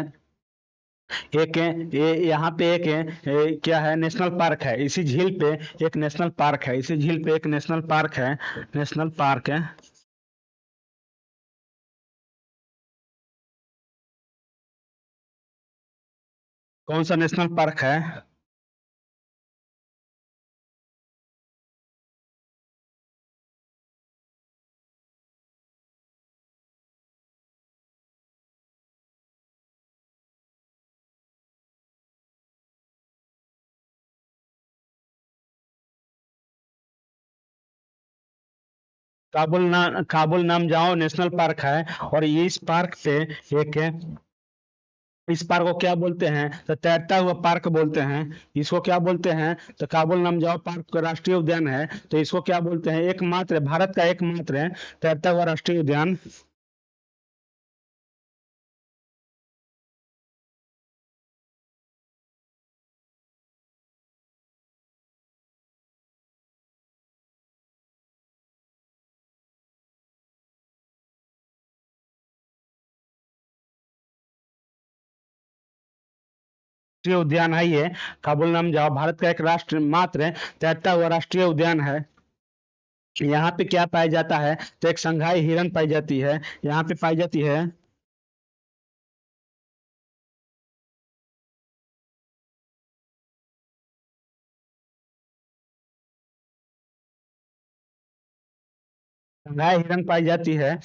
एक ये यहाँ पे एक क्या है? नेशनल पार्क है इसी झील पे। एक नेशनल पार्क है इसी झील पे, एक नेशनल पार्क है। नेशनल पार्क है। कौन सा नेशनल पार्क है? काबुल नाम जाओ नेशनल पार्क है। और ये इस पार्क पे एक, इस पार्क को क्या बोलते हैं? तो तैरता हुआ पार्क बोलते हैं। इसको क्या बोलते हैं? तो काबुल नमजाओ पार्क का राष्ट्रीय उद्यान है। तो इसको क्या बोलते हैं? एकमात्र भारत का एकमात्र तैरता हुआ राष्ट्रीय उद्यान। राष्ट्रीय उद्यान है ये। काबुल नमजाओ भारत का एक राष्ट्र मात्र तैरता हुआ राष्ट्रीय उद्यान है। यहाँ पे क्या पाया जाता है? तो एक संघाई हिरन पाई जाती है, यहाँ पे पाई जाती है। संघाई हिरन पाई जाती है।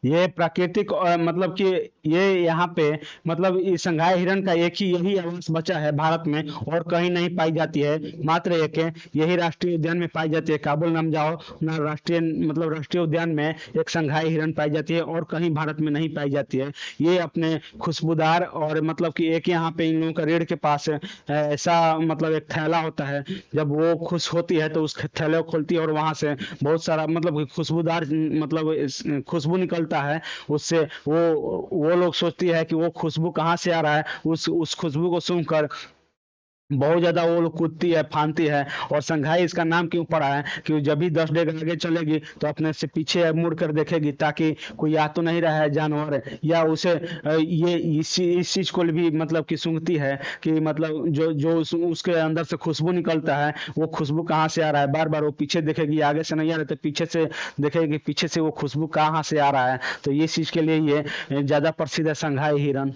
ये प्राकृतिक मतलब कि ये यहाँ पे मतलब इस संघाई हिरन का एक ही यही आवास बचा है भारत में, और कहीं नहीं पाई जाती है। मात्र एक यही राष्ट्रीय उद्यान में पाई जाती है। काबुल नमजाओ ना राष्ट्रीय मतलब राष्ट्रीय उद्यान में एक संघाई हिरन पाई जाती है, और कहीं भारत में नहीं पाई जाती है। ये अपने खुशबूदार और मतलब कि एक यहाँ पे इन लोगों का रीढ़ के पास ऐसा मतलब एक थैला होता है। जब वो खुश होती है तो उस थैले को खोलती है, और वहां से बहुत सारा मतलब खुशबूदार मतलब खुशबू निकलता है उससे। वो लोग सोचती है कि वो खुशबू कहाँ से आ रहा है। उस खुशबू को सूंघकर बहुत ज्यादा वो लोग कूदती है, फानती है। और संघाई इसका नाम क्यों पड़ा है? कि जब भी 10 डेग आगे चलेगी तो अपने से पीछे मुड़ कर देखेगी, ताकि कोई आ तो नहीं रहा है जानवर, या उसे ये इस चीज को भी मतलब कि सूंघती है कि मतलब जो उसके अंदर से खुशबू निकलता है, वो खुशबू कहाँ से आ रहा है। बार बार वो पीछे देखेगी, आगे से नहीं आ रहा तो पीछे से देखेगी, पीछे से वो खुशबू कहाँ से आ रहा है। तो ये चीज के लिए ये ज्यादा प्रसिद्ध है, संघाई हिरन।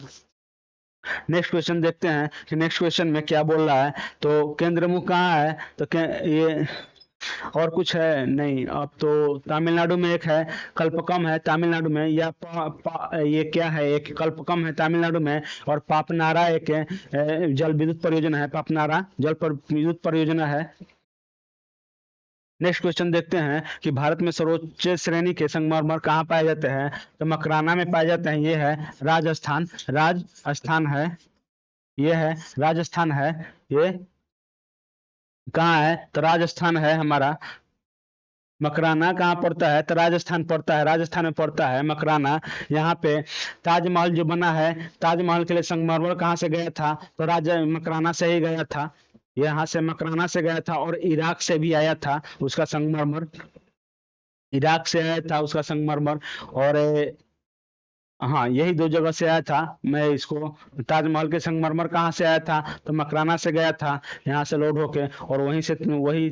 नेक्स्ट क्वेश्चन देखते हैं कि नेक्स्ट क्वेश्चन में क्या बोल रहा है। तो केंद्र मुख कहाँ है? तो ये और कुछ है नहीं। अब तो तमिलनाडु में एक है, कल्पकम है तमिलनाडु में, या ये क्या है? एक कल्पकम है तमिलनाडु में, और पापनारा एक जल विद्युत परियोजना है। पापनारा विद्युत परियोजना है। नेक्स्ट क्वेश्चन देखते हैं कि भारत में सर्वोच्च श्रेणी के संगमरमर कहाँ पाए जाते हैं? तो मकराना में पाए जाते हैं। ये है राजस्थान, राजस्थान है। ये है राजस्थान है। ये कहाँ है? तो राजस्थान है हमारा। मकराना कहाँ पड़ता है? तो राजस्थान पड़ता है, राजस्थान में पड़ता है मकराना। यहाँ पे ताजमहल जो बना है, ताजमहल के लिए संगमरमर कहाँ से गया था? तो मकराना से ही गया था। यहाँ से मकराना से गया था, और इराक से भी आया था उसका संगमरमर। इराक से आया था उसका संगमरमर। और हाँ, यही दो जगह से आया था। मैं इसको ताजमहल के संगमरमर कहाँ से आया था? तो मकराना से गया था, यहाँ से लोड होके। और वहीं से वही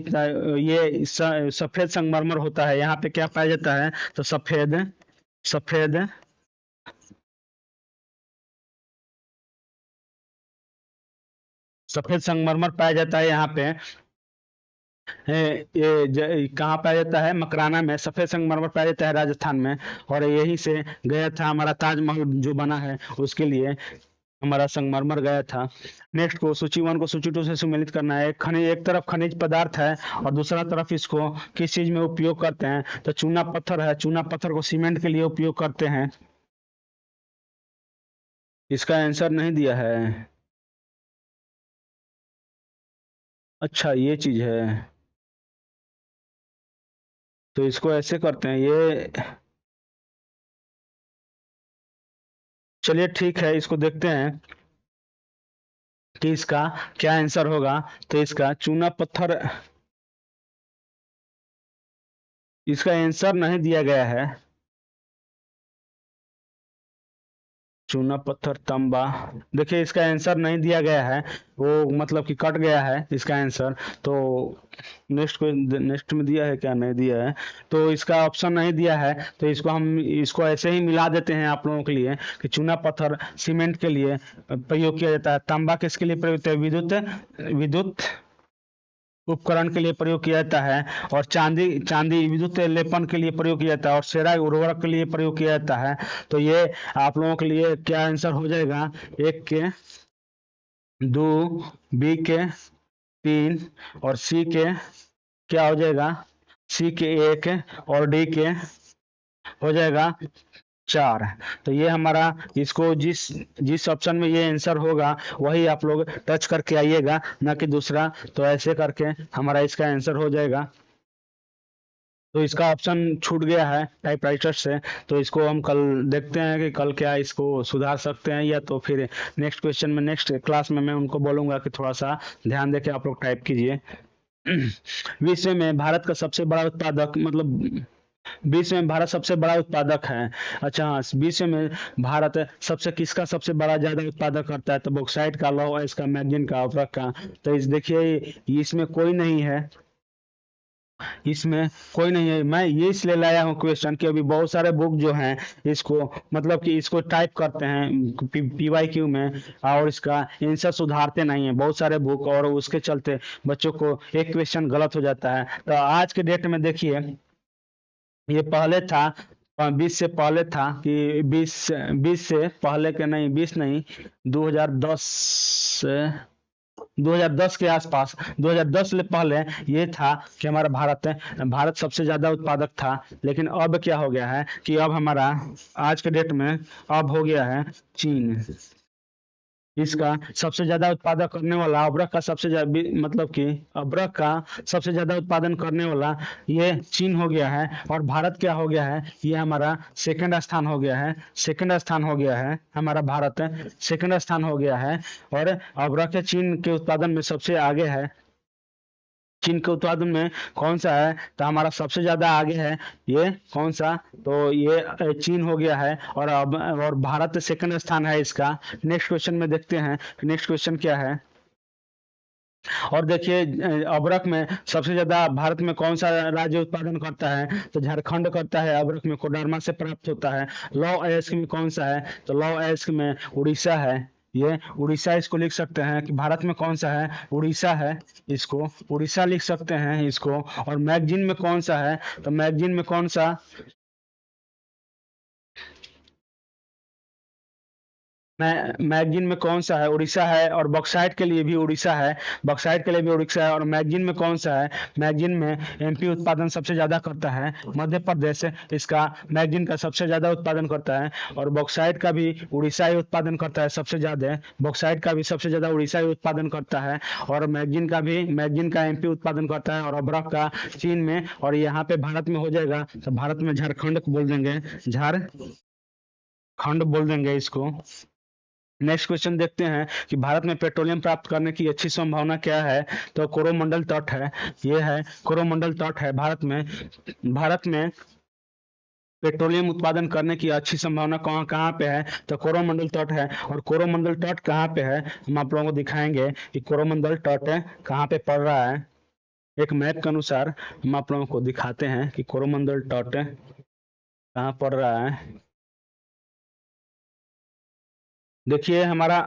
ये सफेद संगमरमर होता है। यहाँ पे क्या पाया जाता है? तो सफेद, सफेद सफेद संगमरमर पाया जाता है यहाँ पे। कहाँ पाया जाता है? मकराना में सफेद संगमरमर पाया जाता है, राजस्थान में। और यहीं से गया था हमारा ताजमहल जो बना है, उसके लिए हमारा संगमरमर गया था। नेक्स्ट को सूची 1 को सूची 2 से सम्मिलित करना है। खनिज, एक तरफ खनिज पदार्थ है और दूसरा तरफ इसको किस चीज में उपयोग करते हैं? तो चूना पत्थर है, चूना पत्थर को सीमेंट के लिए उपयोग करते हैं। इसका आंसर नहीं दिया है। अच्छा, ये चीज है। तो इसको ऐसे करते हैं ये। चलिए ठीक है, इसको देखते हैं कि इसका क्या आंसर होगा। तो इसका चूना पत्थर, इसका आंसर नहीं दिया गया है। चूना पत्थर, तांबा, देखिए इसका आंसर नहीं दिया गया है, वो मतलब कि कट गया है इसका आंसर। तो नेक्स्ट को, नेक्स्ट में दिया है क्या? नहीं दिया है। तो इसका ऑप्शन नहीं दिया है, तो इसको हम इसको ऐसे ही मिला देते हैं आप लोगों के लिए कि चूना पत्थर सीमेंट के लिए प्रयोग किया जाता है। तांबा किसके लिए प्रयोग होता है? विद्युत, विद्युत उपकरण के लिए प्रयोग किया जाता है। और चांदी, चांदी विद्युत लेपन के लिए प्रयोग किया जाता है। और सेरा उर्वरक के लिए प्रयोग किया जाता है। तो ये आप लोगों के लिए क्या आंसर हो जाएगा? एक के, दो, बी के, तीन, और सी के क्या हो जाएगा? सी के एक, और डी के हो जाएगा 4। तो ये हमारा, इसको जिस जिस ऑप्शन में ये आंसर होगा वही आप लोग टच करके आइएगा, ना कि दूसरा। तो ऐसे करके हमारा इसका आंसर हो जाएगा। तो इसका ऑप्शन छूट गया है टाइपराइटर से। तो इसको हम कल देखते हैं कि कल क्या इसको सुधार सकते हैं, या तो फिर नेक्स्ट क्वेश्चन में, नेक्स्ट क्लास में मैं उनको बोलूंगा कि थोड़ा सा ध्यान देके आप लोग टाइप कीजिए। विश्व में भारत का सबसे बड़ा उत्पादक, मतलब विश्व में भारत सबसे बड़ा उत्पादक है। अच्छा हाँ, विश्व में भारत सबसे किसका सबसे बड़ा ज्यादा उत्पादक करता है? तो बॉक्साइट का, लौह अयस्क का, मैग्नीज का, उर्वरक का। तो इस देखिए, इसमें कोई नहीं है, इसमें कोई नहीं है। मैं ये इसलिए लाया हूँ क्वेश्चन कि अभी बहुत सारे बुक जो हैं इसको, मतलब कि इसको टाइप करते हैं PYQ में, और इसका आंसर सुधारते नहीं है बहुत सारे बुक, और उसके चलते बच्चों को एक क्वेश्चन गलत हो जाता है। तो आज के डेट में देखिए, ये पहले था 20 से पहले था कि 20 से पहले के नहीं, 20 नहीं, 2010 से, 2010 के आसपास, 2010 से पहले ये था कि हमारा भारत सबसे ज्यादा उत्पादक था। लेकिन अब क्या हो गया है कि अब हमारा आज के डेट में अब हो गया है चीन। इसका सबसे ज्यादा उत्पादन करने वाला, अबरख का सबसे ज्यादा, मतलब कि अबरख का सबसे ज्यादा उत्पादन करने वाला ये चीन हो गया है। और भारत क्या हो गया है? ये हमारा सेकंड स्थान हो गया है, सेकंड स्थान हो गया है हमारा भारत, सेकंड स्थान हो गया है। और अबरख चीन के उत्पादन में सबसे आगे है। चीन के उत्पादन में कौन सा है? तो हमारा सबसे ज्यादा आगे है ये कौन सा? तो ये चीन हो गया है। और अब, और भारत सेकंड स्थान है इसका। नेक्स्ट क्वेश्चन में देखते हैं, नेक्स्ट क्वेश्चन क्या है। और देखिए, अबरख में सबसे ज्यादा भारत में कौन सा राज्य उत्पादन करता है? तो झारखंड करता है। अबरख में कोडरमा से प्राप्त होता है। लौह अयस्क में कौन सा है? तो लौह अयस्क में उड़ीसा है। ये उड़ीसा, इसको लिख सकते हैं कि भारत में कौन सा है? उड़ीसा है। इसको उड़ीसा लिख सकते हैं इसको। और मैगजीन में कौन सा है? तो मैगजीन में कौन सा? मैगजीन में कौन सा है? उड़ीसा है। और बॉक्साइट के लिए भी उड़ीसा है, बॉक्साइट के लिए भी उड़ीसा है। और मैगजीन में कौन सा है? मैगजीन में MP उत्पादन सबसे ज्यादा करता है, मध्य प्रदेश इसका मैगजीन का सबसे ज्यादा उत्पादन करता है। और बॉक्साइट का भी उड़ीसा ही उत्पादन करता है सबसे ज्यादा, बॉक्साइट का भी सबसे ज्यादा उड़ीसा ही उत्पादन करता है। और मैगजीन का भी, मैगजीन का MP उत्पादन करता है। और अबरख का चीन में। और यहाँ पे भारत में हो जाएगा, तो भारत में झारखंड बोल देंगे, झारखंड बोल देंगे इसको। नेक्स्ट क्वेश्चन देखते हैं कि भारत में पेट्रोलियम प्राप्त करने की अच्छी संभावना क्या है? तो कोरोमंडल तट है, ये है कोरोमंडल तट है भारत में। भारत में पेट्रोलियम उत्पादन करने की अच्छी संभावना कहाँ कहाँ पे है? तो कोरोमंडल तट है। और कोरोमंडल तट कहाँ पे है हम आप लोगों को दिखाएंगे कि कोरोमंडल तट कहाँ पे पड़ रहा है। एक मैप के अनुसार हम आप लोगों को दिखाते हैं कि कोरोमंडल तट कहाँ पड़ रहा है। देखिए हमारा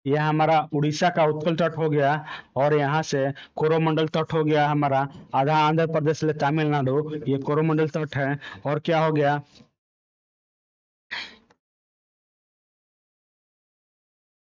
यह हमारा उड़ीसा का उत्कल तट हो गया, और यहाँ से कोरोमंडल तट हो गया हमारा आधा आंध्र प्रदेश से तमिलनाडु, ये कोरोमंडल तट है। और क्या हो गया,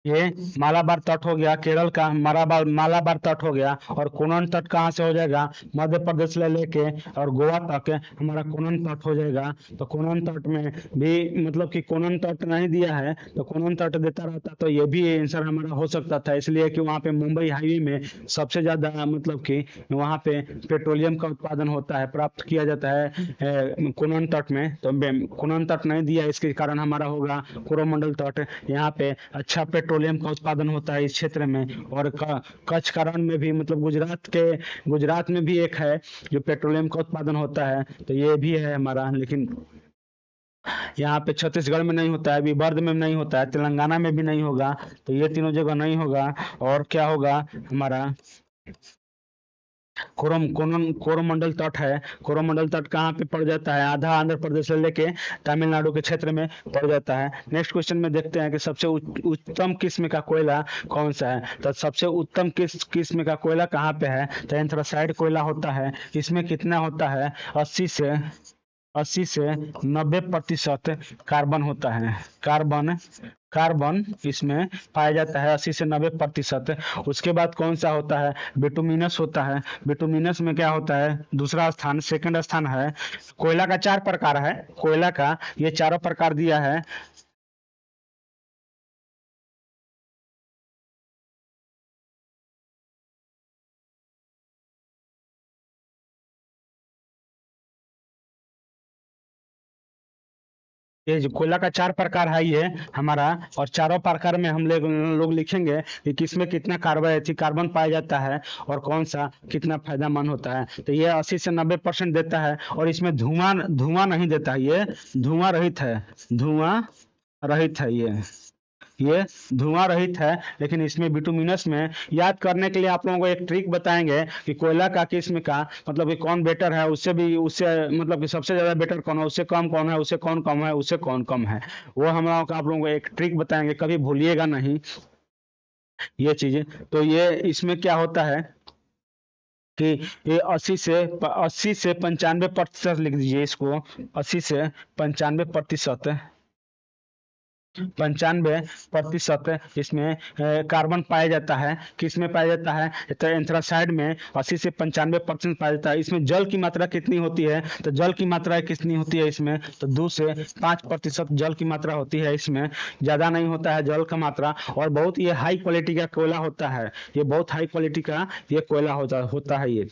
ये मालाबार तट हो गया, केरल का मालाबार तट हो गया। और कोनन तट कहाँ से हो जाएगा, मध्य प्रदेश से लेके और गोवा तक हमारा कोनन तट हो जाएगा। तो कोनन तट में भी मतलब कि कोनन तट नहीं दिया है, तो कोनन तट देता रहता तो ये भी आंसर हमारा हो सकता था, इसलिए कि वहाँ पे मुंबई हाईवे में सबसे ज्यादा मतलब कि वहाँ पे पेट्रोलियम का उत्पादन होता है, प्राप्त किया जाता है कोनन तट में। तो कोनन तट नहीं दिया, इसके कारण हमारा होगा कोरोमंडल तट। यहाँ पे अच्छा पेट्रोलियम का उत्पादन होता है इस क्षेत्र में। और कच्छ का रण में भी मतलब गुजरात में भी एक है जो पेट्रोलियम का उत्पादन होता है, तो ये भी है हमारा। लेकिन यहाँ पे छत्तीसगढ़ में नहीं होता है, विदर्भ में नहीं होता है, तेलंगाना में भी नहीं होगा, तो ये तीनों जगह नहीं होगा। और क्या होगा हमारा, कोरोमंडल तट है। कोरोमंडल तट कहाँ पे पड़ जाता है, आधा आंध्र प्रदेश से लेके तमिलनाडु के क्षेत्र में पड़ जाता है। नेक्स्ट क्वेश्चन में देखते हैं कि सबसे उत्तम किस्म का कोयला कौन सा है। तो सबसे उत्तम किस्म का कोयला कहाँ पे है, तो एंथ्रासाइड कोयला होता है। इसमें कितना होता है, 80 से 90% कार्बन होता है। कार्बन इसमें पाया जाता है 80 से 90%। उसके बाद कौन सा होता है, बिटुमिनस होता है। बिटुमिनस में क्या होता है, दूसरा स्थान, सेकंड स्थान है। कोयला का 4 प्रकार है, कोयला का ये चारों प्रकार दिया है। ये जो कोयला का 4 प्रकार है ये हमारा, और चारों प्रकार में हम लोग लिखेंगे कि किसमें कितना कार्बन पाया जाता है और कौन सा कितना फायदेमंद होता है। तो ये 80 से 90% देता है, और इसमें धुआं धुआं नहीं देता है, ये धुआं रहित है, धुआं रहित है ये धुआं रहित है। लेकिन इसमें बिटुमिनस में याद करने के लिए आप लोगों को एक ट्रिक बताएंगे कि कोयला का किस्म का मतलब कि कौन बेटर है, उससे मतलब कि सबसे ज्यादा बेटर कौन है, उससे कम कौन है, उससे कौन कम है, उससे कौन कम है। वो हम लोग आप लोगों को एक ट्रिक बताएंगे, कभी भूलिएगा नहीं ये चीजें। तो ये इसमें क्या होता है कि ये 80 से 95% लिख दीजिए इसको, 80 से 95%, 95% इसमें कार्बन पाया जाता है। किस में पाया जाता है, तो एंथ्रासाइड में 80 से 95% पाया जाता है। इसमें जल की मात्रा कितनी होती है, तो जल की मात्रा कितनी होती है इसमें, तो 2 से 5% जल की मात्रा होती है इसमें, ज्यादा नहीं होता है जल का मात्रा। और बहुत ये हाई क्वालिटी का कोयला होता है, ये बहुत हाई क्वालिटी का ये कोयला होता है ये।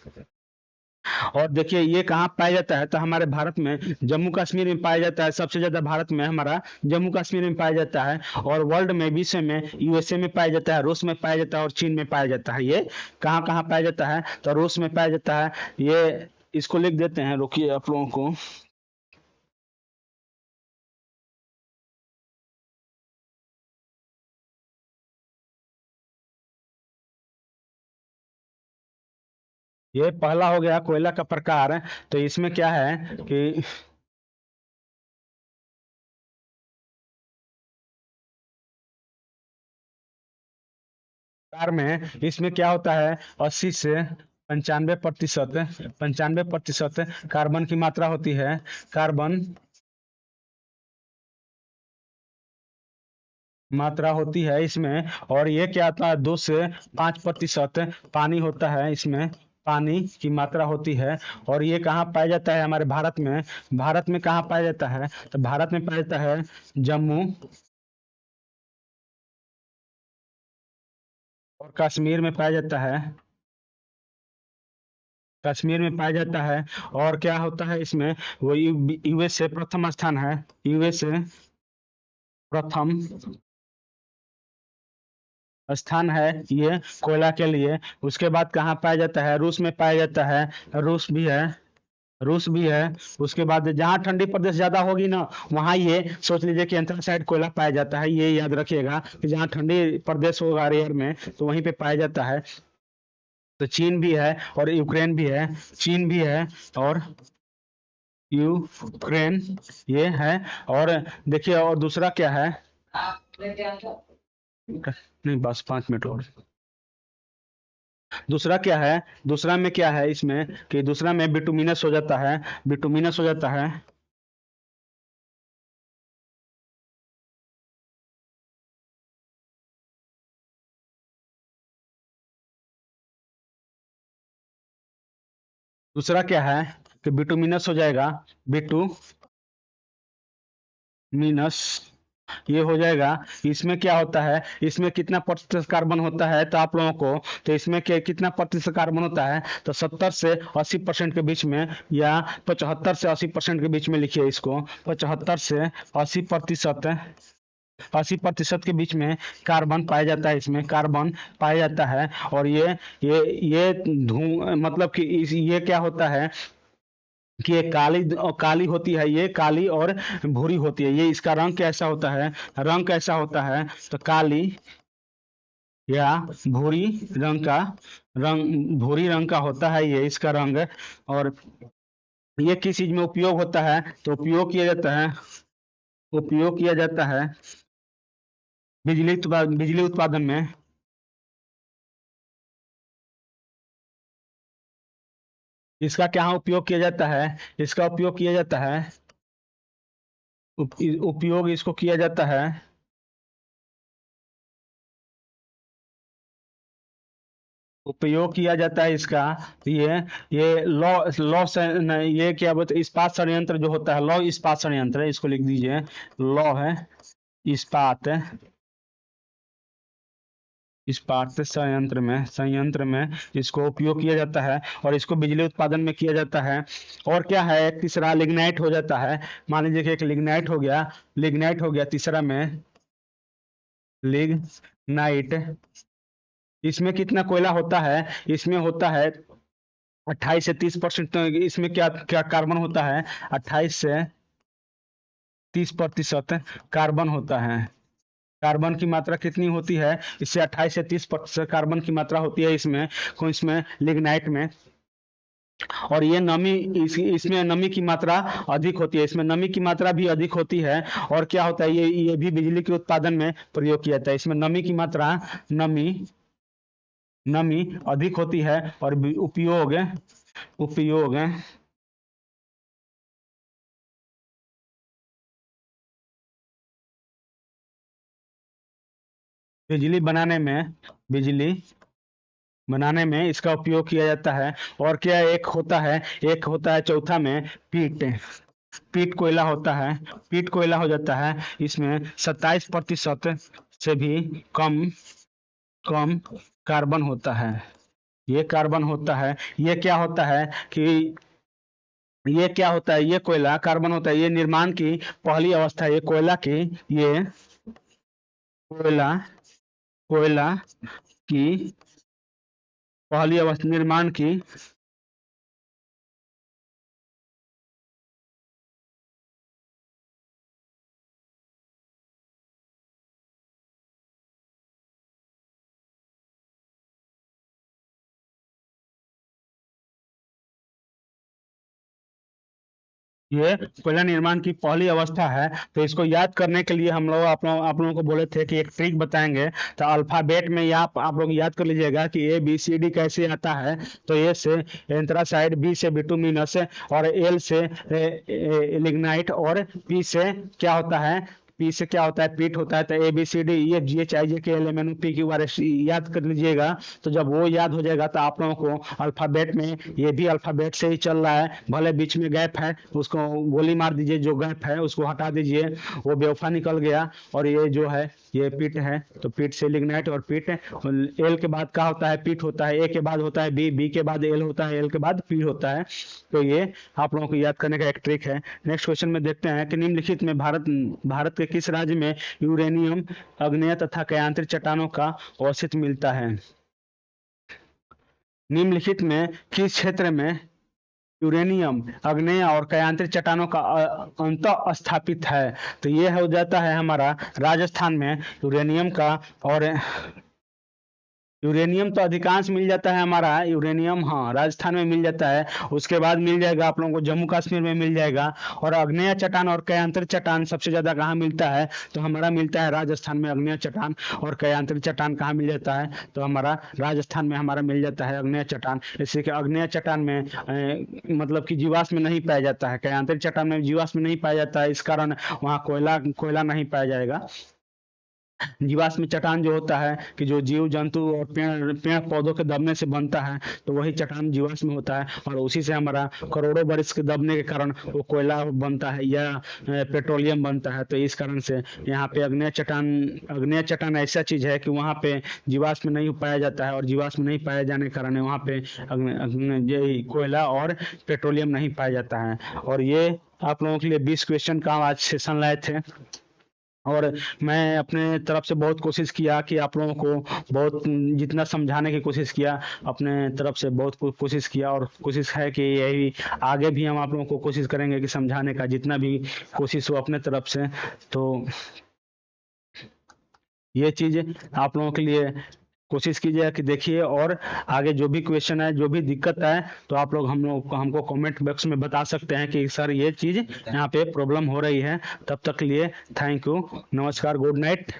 और देखिए ये कहाँ पाया जाता है, तो हमारे भारत में जम्मू कश्मीर में पाया जाता है, सबसे ज्यादा भारत में हमारा जम्मू कश्मीर में पाया जाता है। और वर्ल्ड में, विश्व में यूएसए में पाया जाता है, रूस में पाया जाता है और चीन में पाया जाता है। ये कहाँ कहाँ पाया जाता है, तो रूस में पाया जाता है। ये इसको लिख देते हैं, रुकिए आप लोगों को। ये पहला हो गया कोयला का प्रकार। तो इसमें क्या है कि कार में इसमें क्या होता है, 80 से 95% कार्बन की मात्रा होती है। कार्बन मात्रा होती है इसमें। और ये क्या आता है, 2 से 5% पानी होता है इसमें, पानी की मात्रा होती है। और ये कहाँ पाया जाता है, हमारे भारत में। भारत में कहाँ पाया जाता है, तो भारत में पाया जाता है जम्मू और कश्मीर में पाया जाता है, कश्मीर में पाया जाता है। और क्या होता है इसमें, वो यूएसए प्रथम स्थान है, यूएसए प्रथम स्थान है ये कोयला के लिए। उसके बाद कहाँ पाया जाता है, रूस में पाया जाता है, रूस भी है, रूस भी है। उसके बाद जहाँ ठंडी प्रदेश ज्यादा होगी ना, वहाँ ये सोच लीजिए कि एंथ्रासाइड कोयला पाया जाता है। ये याद रखिएगा कि जहाँ ठंडी प्रदेश होगा एयर में, तो वहीं पे पाया जाता है। तो चीन भी है और यूक्रेन भी है, चीन भी है और यूक्रेन ये है। और देखिए और दूसरा क्या है, नहीं, बस 5 मिनट और। दूसरा क्या है, दूसरा में क्या है इसमें कि दूसरा में बिटुमिनस हो जाता है, बिटुमिनस हो जाता है। दूसरा क्या है कि बिटुमिनस हो जाएगा, बिटुमिनस ये हो जाएगा। इसमें क्या होता है, इसमें कितना प्रतिशत कार्बन होता है तो आप लोगों को, तो इसमें क्या कितना प्रतिशत कार्बन होता है, तो 70 से 80% के बीच में, या 75 से 80% के बीच में लिखिए इसको। 75 से 80%, 80% के बीच में कार्बन पाया जाता है, इसमें कार्बन पाया जाता है। और ये धू मतलब कि ये क्या होता है कि ये काली होती है, ये काली और भूरी होती है। ये इसका रंग कैसा होता है, रंग कैसा होता है, तो काली या भूरी रंग का, भूरी रंग का होता है ये इसका रंग। और ये किस चीज में उपयोग होता है, तो उपयोग किया जाता है, उपयोग किया जाता है बिजली उत्पादन में। इसका क्या उपयोग किया जाता है, इसका उपयोग किया जाता है, उपयोग इसको किया जाता है, उपयोग किया जाता है इसका। ये लौ लौ से ये क्या बोलते, इस्पात संयंत्र जो होता है, लौ इस्पात संयंत्र, इसको लिख दीजिए, लौ है इस्पात, इस्पात संयंत्र में इसको उपयोग किया जाता है, और इसको बिजली उत्पादन में किया जाता है। और क्या है, एक तीसरा लिग्नाइट हो जाता है। मान लीजिए कि एक लिग्नाइट हो गया, लिग्नाइट हो गया तीसरा में, लिग्नाइट। इसमें कितना कोयला होता है, इसमें होता है 28 से 30%। तो इसमें क्या क्या कार्बन होता है, 28 से 30% कार्बन होता है। कार्बन की मात्रा कितनी होती है, इससे 28 से 30% कार्बन की मात्रा होती है इसमें, इसमें लिग्नाइट में। और ये नमी, इसमें नमी की मात्रा अधिक होती है, इसमें नमी की मात्रा भी अधिक होती है। और क्या होता है, ये भी बिजली के उत्पादन में प्रयोग किया जाता है। इसमें नमी की मात्रा, नमी नमी अधिक होती है। और उपयोग, उपयोग बिजली बनाने में, बिजली बनाने में इसका उपयोग किया जाता है। और क्या एक होता है, एक होता है चौथा में पीट, पीट कोयला होता है, पीट कोयला हो जाता है। इसमें 27% से भी कम कम कार्बन होता है, ये कार्बन होता है। ये क्या होता है कि ये क्या होता है, ये कोयला कार्बन होता है, ये निर्माण की पहली अवस्था है, ये कोयला की, ये कोयला कोयला की पहली अवस्था, निर्माण की ये कोयला निर्माण की पहली अवस्था है। तो इसको याद करने के लिए हम लोग आप लोगों को बोले थे कि एक ट्रिक बताएंगे। तो अल्फाबेट में आप लोग याद कर लीजिएगा कि ABCD कैसे आता है। तो ए से एंथ्रासाइड, बी से बिटुमिनस, और एल से लिग्नाइट, और पी से क्या होता है, पी से क्या होता है, पीट होता है। तो ABCDEFGHIJKLMNOPQRS याद कर लीजिएगा। तो जब वो याद हो जाएगा तो आप लोगों को अल्फाबेट में, ये भी अल्फाबेट से ही चल रहा है, भले बीच में गैप है उसको गोली मार दीजिए, जो गैप है उसको हटा दीजिए, वो बेवफा निकल गया। और ये जो है ये पीट है, तो पीट से लिग्नाइट, और पीट एल के बाद क्या होता है, पीट होता है। ए के बाद होता है बी, बी के बाद एल होता है, एल के बाद पी होता है। तो ये आप लोगों को याद करने का एक ट्रिक है। नेक्स्ट क्वेश्चन में देखते हैं कि निम्नलिखित में भारत के किस राज्य में यूरेनियम, अग्नेय तथा कयांत्रिक चट्टानों का अवशिष्ट मिलता है। निम्नलिखित में किस क्षेत्र में यूरेनियम, अग्नेय और कयांत्रिक चट्टानों का अंतः स्थापित है। तो ये हो जाता है हमारा राजस्थान में यूरेनियम का और यूरेनियम तो अधिकांश मिल जाता है हमारा, यूरेनियम हाँ राजस्थान में मिल जाता है। उसके बाद मिल जाएगा आप लोगों को जम्मू कश्मीर में मिल जाएगा। और आग्नेय चट्टान और कयांतर चट्टान सबसे ज्यादा कहाँ मिलता है, तो हमारा मिलता है राजस्थान में आग्नेय चट्टान। और कयांतर चट्टान कहाँ मिल जाता है, तो हमारा राजस्थान में हमारा मिल जाता है आग्नेय चट्टान। इससे कि आग्नेय चट्टान में मतलब कि जीवाश्म नहीं पाया जाता है, कयांतर चट्टान में जीवाश्म नहीं पाया जाता है, इस कारण वहाँ कोयला कोयला नहीं पाया जाएगा। जीवाश्म चट्टान जो होता है कि जो जीव जंतु और पेड़ पेड़ पौधों के दबने से बनता है, तो वही चट्टान जीवाश्म होता है। और उसी से हमारा करोड़ों वर्ष के दबने के कारण वो कोयला बनता है या पेट्रोलियम बनता है। तो इस कारण से यहाँ पे अग्नेय चट्टान ऐसा चीज है कि वहाँ पे जीवाश्म नहीं पाया जाता है, और जीवाश्म नहीं पाए जाने के कारण वहाँ पे ये कोयला और पेट्रोलियम नहीं पाया जाता है। और ये आप लोगों के लिए 20 क्वेश्चन का आज सेशन लाए थे। और मैं अपने तरफ से बहुत कोशिश किया कि आप लोगों को बहुत जितना समझाने की कोशिश किया, अपने तरफ से बहुत कोशिश किया। और कोशिश है कि यही आगे भी हम आप लोगों को कोशिश करेंगे कि समझाने का जितना भी कोशिश हो अपने तरफ से। तो ये चीज आप लोगों के लिए कोशिश कीजिएगा कि देखिए, और आगे जो भी क्वेश्चन है, जो भी दिक्कत है, तो आप लोग हमको कमेंट बॉक्स में बता सकते हैं कि सर ये चीज यहाँ पे प्रॉब्लम हो रही है। तब तक के लिए थैंक यू, नमस्कार, गुड नाइट।